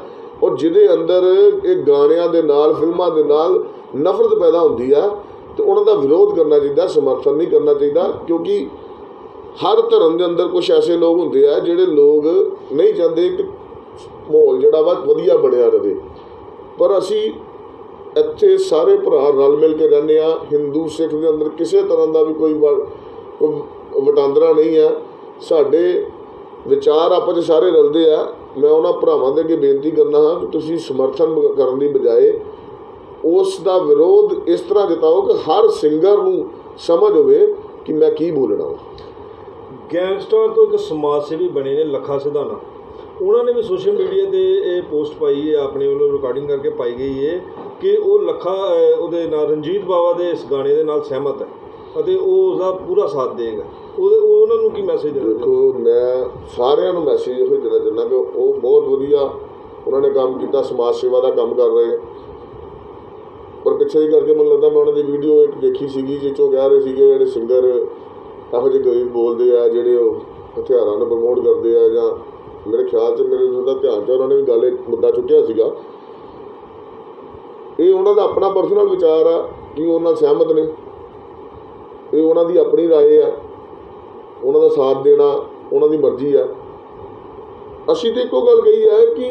ਔਰ ਜਿਹਦੇ ਅੰਦਰ ਇਹ ਗਾਣਿਆਂ ਦੇ ਨਾਲ, ਫਿਲਮਾਂ ਦੇ ਨਾਲ ਨਫ਼ਰਤ ਪੈਦਾ ਹੁੰਦੀ ਹੈ, ਅਤੇ ਉਹਨਾਂ ਦਾ ਵਿਰੋਧ ਕਰਨਾ ਚਾਹੀਦਾ, ਸਮਰਥਨ ਨਹੀਂ ਕਰਨਾ ਚਾਹੀਦਾ। ਕਿਉਂਕਿ ਹਰ ਧਰਮ ਦੇ ਅੰਦਰ ਕੁਛ ਐਸੇ ਲੋਕ ਹੁੰਦੇ ਆ ਜਿਹੜੇ ਲੋਕ ਨਹੀਂ ਚਾਹੁੰਦੇ ਕਿ ਮਾਹੌਲ ਜਿਹੜਾ ਵਾ ਵਧੀਆ ਬਣਿਆ ਰਹੇ। ਪਰ ਅਸੀਂ ਇੱਥੇ ਸਾਰੇ ਭਰਾ ਰਲ ਮਿਲ ਕੇ ਰਹਿੰਦੇ ਹਾਂ। ਹਿੰਦੂ ਸਿੱਖ ਦੇ ਅੰਦਰ ਕਿਸੇ ਤਰ੍ਹਾਂ ਦਾ ਵੀ ਕੋਈ ਵਟਾਂਦਰਾ ਨਹੀਂ ਹੈ। ਸਾਡੇ ਵਿਚਾਰ ਆਪਸ 'ਚ ਸਾਰੇ ਰਲਦੇ ਆ। ਮੈਂ ਉਹਨਾਂ ਭਰਾਵਾਂ ਦੇ ਅੱਗੇ ਬੇਨਤੀ ਕਰਨਾ ਹਾਂ ਕਿ ਤੁਸੀਂ ਸਮਰਥਨ ਕਰਨ ਦੀ ਬਜਾਏ ਉਸ ਦਾ ਵਿਰੋਧ ਇਸ ਤਰ੍ਹਾਂ ਜਤਾਓ ਕਿ ਹਰ ਸਿੰਗਰ ਨੂੰ ਸਮਝ ਹੋਵੇ ਕਿ ਮੈਂ ਕੀ ਬੋਲਣਾ ਵਾ। ਗੈਂਗਸਟਰ ਤੋਂ ਇੱਕ ਸਮਾਜ ਸੇਵੀ ਬਣੇ ਨੇ ਲੱਖਾ ਸਿਧਾਣਾ, ਉਹਨਾਂ ਨੇ ਵੀ ਸੋਸ਼ਲ ਮੀਡੀਆ 'ਤੇ ਇਹ ਪੋਸਟ ਪਾਈ ਹੈ, ਆਪਣੇ ਵੱਲੋਂ ਰਿਕਾਰਡਿੰਗ ਕਰਕੇ ਪਾਈ ਗਈ ਹੈ ਕਿ ਉਹ ਲੱਖਾ ਉਹਦੇ ਨਾਲ ਰਣਜੀਤ ਬਾਵਾ ਦੇ ਇਸ ਗਾਣੇ ਦੇ ਨਾਲ ਸਹਿਮਤ ਹੈ ਅਤੇ ਉਹ ਉਸਦਾ ਪੂਰਾ ਸਾਥ ਦੇਗਾ। ਉਹਨਾਂ ਨੂੰ ਕੀ ਮੈਸੇਜ ਦੇਣਾ? ਦੇਖੋ, ਮੈਂ ਸਾਰਿਆਂ ਨੂੰ ਮੈਸੇਜ ਇਹੋ ਦੇਣਾ ਚਾਹੁੰਦਾ ਕਿ ਉਹ ਬਹੁਤ ਵਧੀਆ ਉਹਨਾਂ ਨੇ ਕੰਮ ਕੀਤਾ, ਸਮਾਜ ਸੇਵਾ ਦਾ ਕੰਮ ਕਰ ਰਹੇ। ਪਰ ਪਿੱਛੇ ਹੀ ਕਰਕੇ ਮੈਨੂੰ ਲੱਗਦਾ ਮੈਂ ਉਹਨਾਂ ਦੀ ਵੀਡੀਓ ਇੱਕ ਦੇਖੀ ਸੀਗੀ ਜਿਸ 'ਚੋਂ ਕਹਿ ਰਹੇ ਸੀਗੇ ਜਿਹੜੇ ਸਿੰਗਰ ਇਹੋ ਜਿਹੇ ਗੀਤ ਬੋਲਦੇ ਆ ਜਿਹੜੇ ਉਹ ਹਥਿਆਰਾਂ ਨੂੰ ਪ੍ਰਮੋਟ ਕਰਦੇ ਆ, ਜਾਂ ਮੇਰੇ ਖਿਆਲ 'ਚ ਮੇਰੇ ਉਹਦਾ ਧਿਆਨ 'ਚ ਉਹਨਾਂ ਨੇ ਵੀ ਗੱਲ ਇੱਕ ਮੁੱਦਾ ਚੁੱਕਿਆ ਸੀਗਾ। ਇਹ ਉਹਨਾਂ ਦਾ ਆਪਣਾ ਪਰਸਨਲ ਵਿਚਾਰ ਆ ਕਿ ਉਹ ਨਾਲ ਸਹਿਮਤ ਨੇ, ਇਹ ਉਹਨਾਂ ਦੀ ਆਪਣੀ ਰਾਏ ਆ, ਉਹਨਾਂ ਦਾ ਸਾਥ ਦੇਣਾ ਉਹਨਾਂ ਦੀ ਮਰਜ਼ੀ ਆ। ਅਸੀਂ ਤਾਂ ਇੱਕੋ ਗੱਲ ਕਹੀ ਹੈ ਕਿ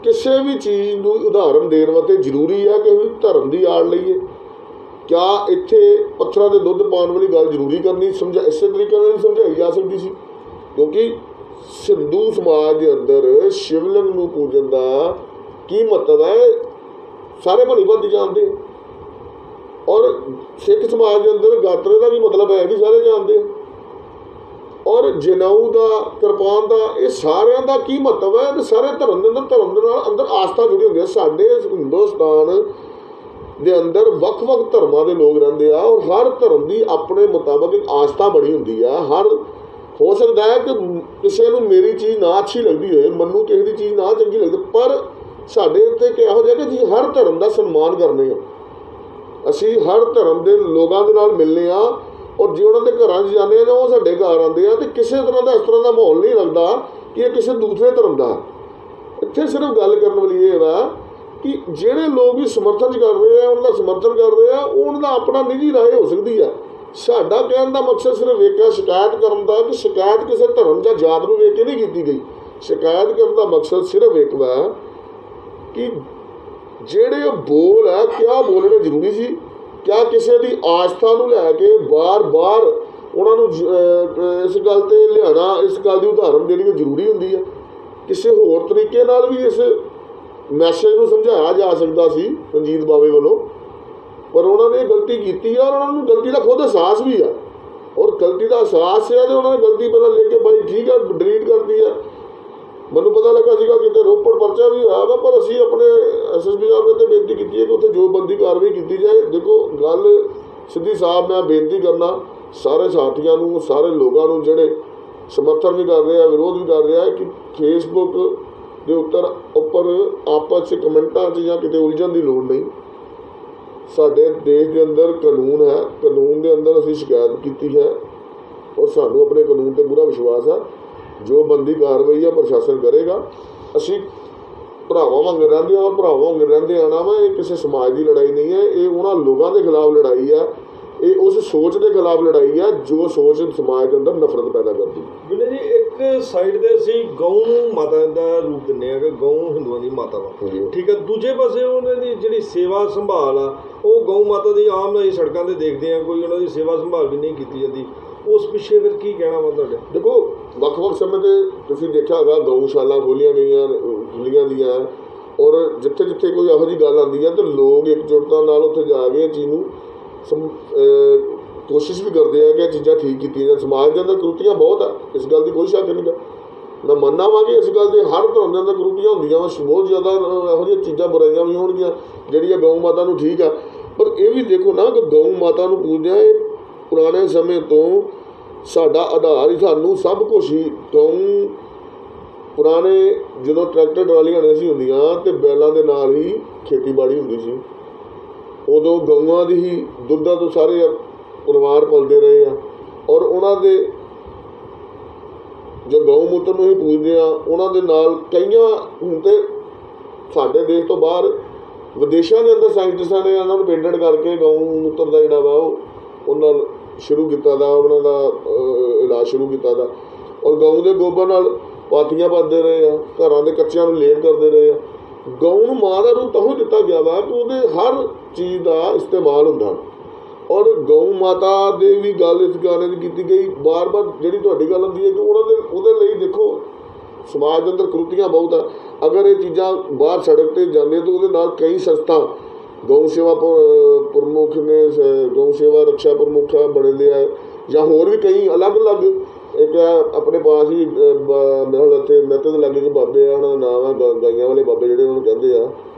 ਕਿਸੇ ਵੀ ਚੀਜ਼ ਨੂੰ ਉਦਾਹਰਨ ਦੇਣ ਵਾਸਤੇ ਜ਼ਰੂਰੀ ਹੈ ਕਿ ਅਸੀਂ ਧਰਮ ਦੀ ਆੜ ਲਈਏ। ਕਿਆ ਇੱਥੇ ਪੱਥਰਾਂ ਦੇ ਦੁੱਧ ਪਾਉਣ ਵਾਲੀ ਗੱਲ ਜ਼ਰੂਰੀ ਕਰਨੀ ਇਸੇ ਤਰੀਕੇ ਨਾਲ ਨਹੀਂ ਸਮਝਾਈ ਜਾ ਸਕਦੀ ਸੀ? ਕਿਉਂਕਿ ਹਿੰਦੂ ਸਮਾਜ ਦੇ ਅੰਦਰ ਸ਼ਿਵਲਿੰਗ ਨੂੰ ਪੂਜਣ ਦਾ ਕੀ ਮਹੱਤਵ ਹੈ ਸਾਰੇ ਭਲੀ ਭਾਂਤੀ ਜਾਣਦੇ, ਔਰ ਸਿੱਖ ਸਮਾਜ ਦੇ ਅੰਦਰ ਗਾਤਰੇ ਦਾ ਵੀ ਮਤਲਬ ਹੈ ਵੀ ਸਾਰੇ ਜਾਣਦੇ, ਔਰ ਜਨੇਊ ਦਾ, ਕਿਰਪਾਨ ਦਾ, ਇਹ ਸਾਰਿਆਂ ਦਾ ਕੀ ਮਹੱਤਵ ਹੈ? ਅਤੇ ਸਾਰੇ ਧਰਮ ਦੇ ਨਾਲ ਅੰਦਰ ਆਸਥਾ ਜੁੜੀ ਹੁੰਦੀ ਹੈ। ਸਾਡੇ ਹਿੰਦੁਸਤਾਨ ਦੇ ਅੰਦਰ ਵੱਖ-ਵੱਖ ਧਰਮਾਂ ਦੇ ਲੋਕ ਰਹਿੰਦੇ ਆ ਔਰ ਹਰ ਧਰਮ ਦੀ ਆਪਣੇ ਮੁਤਾਬਕ ਇੱਕ ਆਸਥਾ ਬਣੀ ਹੁੰਦੀ ਆ। ਹੋ ਸਕਦਾ ਹੈ ਕਿ ਕਿਸੇ ਨੂੰ ਮੇਰੀ ਚੀਜ਼ ਨਾ ਅੱਛੀ ਲੱਗਦੀ ਹੋਏ, ਮੈਨੂੰ ਕਿਸੇ ਦੀ ਚੀਜ਼ ਨਾ ਚੰਗੀ ਲੱਗਦੀ, ਪਰ ਸਾਡੇ ਉੱਤੇ ਕਿਹੋ ਜਿਹਾ ਕਿ ਜੀ ਹਰ ਧਰਮ ਦਾ ਸਨਮਾਨ ਕਰਨੇ ਆ, ਅਸੀਂ ਹਰ ਧਰਮ ਦੇ ਲੋਕਾਂ ਦੇ ਨਾਲ ਮਿਲਨੇ ਆ ਔਰ ਜੇ ਉਹਨਾਂ ਦੇ ਘਰਾਂ 'ਚ ਜਾਂਦੇ ਆ ਉਹ ਸਾਡੇ ਘਰ ਆਉਂਦੇ ਆ, ਅਤੇ ਕਿਸੇ ਤਰ੍ਹਾਂ ਦਾ ਇਸ ਤਰ੍ਹਾਂ ਦਾ ਮਾਹੌਲ ਨਹੀਂ ਲੱਗਦਾ ਕਿ ਇਹ ਕਿਸੇ ਦੂਸਰੇ ਧਰਮ ਦਾ। ਇੱਥੇ ਸਿਰਫ ਗੱਲ ਕਰਨ ਵਾਲੀ ਇਹ ਵਾ ਕਿ ਜਿਹੜੇ ਲੋਕ ਵੀ ਸਮਰਥਨ ਕਰ ਰਹੇ ਆ, ਉਹਨਾਂ ਦਾ ਸਮਰਥਨ ਕਰ ਰਹੇ ਆ, ਉਹਨਾਂ ਦਾ ਆਪਣਾ ਨਿੱਜੀ ਰਾਏ ਹੋ ਸਕਦੀ ਆ। ਸਾਡਾ ਕਹਿਣ ਦਾ ਮਕਸਦ ਸਿਰਫ ਇੱਕ ਹੈ ਸ਼ਿਕਾਇਤ ਕਰਨ ਦਾ, ਕਿ ਸ਼ਿਕਾਇਤ ਕਿਸੇ ਧਰਮ ਜਾਂ ਜਾਤ ਨੂੰ ਵੇਖ ਕੇ ਨਹੀਂ ਕੀਤੀ ਗਈ। ਸ਼ਿਕਾਇਤ ਕਰਨ ਦਾ ਮਕਸਦ ਸਿਰਫ ਇੱਕ ਵਾ ਕਿ ਜਿਹੜੇ ਬੋਲ ਹੈ ਕਿਆ ਬੋਲਣੇ ਜ਼ਰੂਰੀ ਸੀ, ਕਿਆ ਕਿਸੇ ਦੀ ਆਸਥਾ ਨੂੰ ਲੈ ਕੇ ਬਾਰ-ਬਾਰ ਉਹਨਾਂ ਨੂੰ ਇਸ ਗੱਲ 'ਤੇ ਲਿਆਉਣਾ, ਇਸ ਗੱਲ ਦੀ ਉਦਾਹਰਨ ਦੇਣੀ ਜ਼ਰੂਰੀ ਹੁੰਦੀ ਹੈ। ਕਿਸੇ ਹੋਰ ਤਰੀਕੇ ਨਾਲ ਵੀ ਇਸ ਮੈਸੇਜ ਨੂੰ ਸਮਝਾਇਆ ਜਾ ਸਕਦਾ ਸੀ ਰਣਜੀਤ ਬਾਵੇ ਵੱਲੋਂ, ਪਰ ਉਹਨਾਂ ਨੇ ਗਲਤੀ ਕੀਤੀ ਆ ਔਰ ਉਹਨਾਂ ਨੂੰ ਗਲਤੀ ਦਾ ਖੁਦ ਅਹਿਸਾਸ ਵੀ ਆ, ਔਰ ਗਲਤੀ ਦਾ ਅਹਿਸਾਸ ਹੈ ਅਤੇ ਉਹਨਾਂ ਨੇ ਗਲਤੀ ਪਤਾ ਲੈ ਕੇ ਬਾਈ ਠੀਕ ਆ ਡਿਲੀਟ ਕਰਦੀ ਆ। ਮੈਨੂੰ ਪਤਾ ਲੱਗਾ ਸੀਗਾ ਕਿਤੇ ਰੋਪੜ ਪਰਚਾ ਵੀ ਹੋਇਆ ਵਾ, ਪਰ ਅਸੀਂ ਆਪਣੇ SSP ਸਾਹਿਬ ਨੇ ਤਾਂ ਬੇਨਤੀ ਕੀਤੀ ਹੈ ਕਿ ਉੱਥੇ ਜੋ ਬੰਦੀ ਕਾਰਵਾਈ ਕੀਤੀ ਜਾਏ। ਦੇਖੋ ਗੱਲ ਸਿੱਧੀ ਸਾਹਿਬ, ਮੈਂ ਬੇਨਤੀ ਕਰਨਾ ਸਾਰੇ ਸਾਥੀਆਂ ਨੂੰ, ਸਾਰੇ ਲੋਕਾਂ ਨੂੰ ਜਿਹੜੇ ਸਮਰਥਨ ਵੀ ਕਰ ਰਹੇ ਆ, ਵਿਰੋਧ ਵੀ ਕਰ ਰਿਹਾ ਕਿ ਫੇਸਬੁੱਕ ਦੇ ਉੱਪਰ ਆਪਸ 'ਚ ਕਮੈਂਟਾਂ 'ਚ ਜਾਂ ਕਿਤੇ ਉਲਝਣ ਦੀ ਲੋੜ ਨਹੀਂ। ਸਾਡੇ ਦੇਸ਼ ਦੇ ਅੰਦਰ ਕਾਨੂੰਨ ਹੈ, ਕਾਨੂੰਨ ਦੇ ਅੰਦਰ ਅਸੀਂ ਸ਼ਿਕਾਇਤ ਕੀਤੀ ਹੈ ਔਰ ਸਾਨੂੰ ਆਪਣੇ ਕਾਨੂੰਨ 'ਤੇ ਪੂਰਾ ਵਿਸ਼ਵਾਸ ਹੈ। ਜੋ ਬੰਦੀ ਕਾਰਵਾਈ ਹੈ ਪ੍ਰਸ਼ਾਸਨ ਕਰੇਗਾ। ਅਸੀਂ ਭਰਾਵਾਂ ਵਾਂਗ ਰਹਿੰਦੇ ਹਾਂ ਔਰ ਭਰਾਵਾਂ ਵਾਂਗ ਰਹਿੰਦੇ ਆਣਾ ਵਾ। ਇਹ ਕਿਸੇ ਸਮਾਜ ਦੀ ਲੜਾਈ ਨਹੀਂ ਹੈ, ਇਹ ਉਹਨਾਂ ਲੋਕਾਂ ਦੇ ਖਿਲਾਫ ਲੜਾਈ ਹੈ, ਇਹ ਉਸ ਸੋਚ ਦੇ ਖਿਲਾਫ ਲੜਾਈ ਹੈ ਜੋ ਸੋਚ ਸਮਾਜ ਦੇ ਅੰਦਰ ਨਫ਼ਰਤ ਪੈਦਾ ਕਰਦੀ। ਬਿਨੇ ਜੀ, ਇੱਕ ਸਾਈਡ ਤੇ ਅਸੀਂ ਗਊ ਨੂੰ ਮਾਤਾ ਦਾ ਰੂਪ ਦਿੰਦੇ ਹਾਂ ਕਿ ਗਊ ਹਿੰਦੂਆਂ ਦੀ ਮਾਤਾ ਵਾ, ਠੀਕ ਹੈ। ਦੂਜੇ ਪਾਸੇ ਉਹਨਾਂ ਦੀ ਜਿਹੜੀ ਸੇਵਾ ਸੰਭਾਲ ਆ, ਉਹ ਗਊ ਮਾਤਾ ਦੀ ਆਮ ਅਸੀਂ ਸੜਕਾਂ 'ਤੇ ਦੇਖਦੇ ਹਾਂ, ਕੋਈ ਉਹਨਾਂ ਦੀ ਸੇਵਾ ਸੰਭਾਲ ਵੀ ਨਹੀਂ ਕੀਤੀ ਜਾਂਦੀ। ਉਸ ਪਿੱਛੇ ਫਿਰ ਕੀ ਕਹਿਣਾ ਵਾ ਤੁਹਾਡੇ? ਦੇਖੋ ਵੱਖ-ਵੱਖ ਸਮੇਂ 'ਤੇ ਤੁਸੀਂ ਦੇਖਿਆ ਹੋਗਾ ਗਊਸ਼ਾਲਾ ਖੋਲ੍ਹੀਆਂ ਖੁੱਲ੍ਹੀਆਂ ਦੀਆਂ, ਔਰ ਜਿੱਥੇ ਜਿੱਥੇ ਕੋਈ ਇਹੋ ਜਿਹੀ ਗੱਲ ਆਉਂਦੀ ਹੈ ਤਾਂ ਲੋਕ ਇਕਜੁੱਟਤਾ ਨਾਲ ਉੱਥੇ ਜਾ ਕੇ ਇਹ ਚੀਜ਼ ਨੂੰ ਕੋਸ਼ਿਸ਼ ਵੀ ਕਰਦੇ ਆ ਕਿ ਇਹ ਚੀਜ਼ਾਂ ਠੀਕ ਕੀਤੀਆਂ ਜਾਣ। ਸਮਾਜ ਦੇ ਅੰਦਰ ਕਰੂਤੀਆਂ ਬਹੁਤ ਆ, ਇਸ ਗੱਲ ਦੀ ਕੋਈ ਸ਼ੱਕ ਨਹੀਂ ਗਾ। ਮੈਂ ਮੰਨਦਾ ਵਾਂ ਕਿ ਇਸ ਗੱਲ ਦੇ ਹਰ ਧਰਮ ਦੇ ਅੰਦਰ ਕਰੂਤੀਆਂ ਹੁੰਦੀਆਂ ਵਾ, ਬਹੁਤ ਜ਼ਿਆਦਾ ਇਹੋ ਜਿਹੀਆਂ ਚੀਜ਼ਾਂ ਬੁਰਾਈਆਂ ਵੀ ਹੋਣਗੀਆਂ ਜਿਹੜੀਆਂ ਗਊ ਮਾਤਾ ਨੂੰ ਠੀਕ ਆ। ਪਰ ਇਹ ਵੀ ਦੇਖੋ ਨਾ ਕਿ ਗਊ ਮਾਤਾ ਨੂੰ ਪੂਜਦੇ ਆ, ਇਹ ਪੁਰਾਣੇ ਸਮੇਂ ਤੋਂ ਸਾਡਾ ਆਧਾਰ ਹੀ, ਸਾਨੂੰ ਸਭ ਕੁਛ ਹੀ ਗਊ। ਪੁਰਾਣੇ ਜਦੋਂ ਟਰੈਕਟਰ ਟਰਾਲੀਆਂ ਨਹੀਂ ਸੀ ਹੁੰਦੀਆਂ ਅਤੇ ਬੈਲਾਂ ਦੇ ਨਾਲ ਹੀ ਖੇਤੀਬਾੜੀ ਹੁੰਦੀ ਸੀ, ਉਦੋਂ ਗਊਆਂ ਦੀ ਹੀ ਦੁੱਧਾਂ ਤੋਂ ਸਾਰੇ ਪਰਿਵਾਰ ਪਲਦੇ ਰਹੇ ਆ। ਔਰ ਉਹਨਾਂ ਦੇ ਜੋ ਗਊ ਮੂਤਰ ਨੂੰ ਹੀ ਪੂਜਦੇ ਆ, ਉਹਨਾਂ ਦੇ ਨਾਲ ਕਈਆਂ ਹੁਣ ਤਾਂ ਸਾਡੇ ਦੇਸ਼ ਤੋਂ ਬਾਹਰ ਵਿਦੇਸ਼ਾਂ ਦੇ ਅੰਦਰ ਸਾਇੰਟਿਸਟਾਂ ਨੇ ਉਹਨਾਂ ਨੂੰ ਪੇਟੈਂਟ ਕਰਕੇ ਗਊ ਮੂਤਰ ਦਾ ਜਿਹੜਾ ਵਾ ਉਹਨਾਂ ਸ਼ੁਰੂ ਕੀਤਾ ਦਾ, ਉਹਨਾਂ ਦਾ ਇਲਾਜ ਸ਼ੁਰੂ ਕੀਤਾ ਦਾ। ਔਰ ਗਊ ਦੇ ਗੋਬਰ ਨਾਲ ਪਾਥੀਆਂ ਪਾਉਂਦੇ ਰਹੇ ਆ, ਘਰਾਂ ਦੇ ਕੱਚਿਆਂ ਨੂੰ ਲੇਪ ਕਰਦੇ ਰਹੇ ਆ। ਗਊ ਨੂੰ ਮਾਂ ਦਾ ਰੂਪ ਤਾਂ ਦਿੱਤਾ ਗਿਆ ਵਾ ਕਿ ਉਹਦੇ ਹਰ ਚੀਜ਼ ਦਾ ਇਸਤੇਮਾਲ ਹੁੰਦਾ। ਔਰ ਗਊ ਮਾਤਾ ਦੇ ਵੀ ਗੱਲ ਇਸ ਗਾਣੇ ਦੀ ਕੀਤੀ ਗਈ ਬਾਰ-ਬਾਰ, ਜਿਹੜੀ ਤੁਹਾਡੀ ਗੱਲ ਹੁੰਦੀ ਹੈ ਕਿ ਉਹਦੇ ਲਈ ਦੇਖੋ ਸਮਾਜ ਦੇ ਅੰਦਰ ਕਰੂਤੀਆਂ ਬਹੁਤ ਆ। ਅਗਰ ਇਹ ਚੀਜ਼ਾਂ ਬਾਹਰ ਸੜਕ 'ਤੇ ਜਾਂਦੇ ਤਾਂ ਉਹਦੇ ਨਾਲ ਕਈ ਸੰਸਥਾ ਗਊ ਸੇਵਾ ਪ੍ਰਮੁੱਖ ਨੇ, ਗਊ ਸੇਵਾ ਰੱਖਿਆ ਪ੍ਰਮੁੱਖ ਬਣੇ ਆ, ਜਾਂ ਹੋਰ ਵੀ ਕਈ ਅਲੱਗ-ਅਲੱਗ। ਇੱਕ ਆਪਣੇ ਪਾਸ ਹੀ ਮੇਰੇ ਇੱਥੇ ਮਹਿਤੇ ਦੇ ਲਾਗੇ ਕੇ ਬਾਬੇ ਆ, ਉਹਨਾਂ ਦਾ ਨਾਮ ਹੈ ਗਾਈਆਂ ਵਾਲੇ ਬਾਬੇ ਜਿਹੜੇ ਉਹਨਾਂ ਨੂੰ ਕਹਿੰਦੇ ਆ,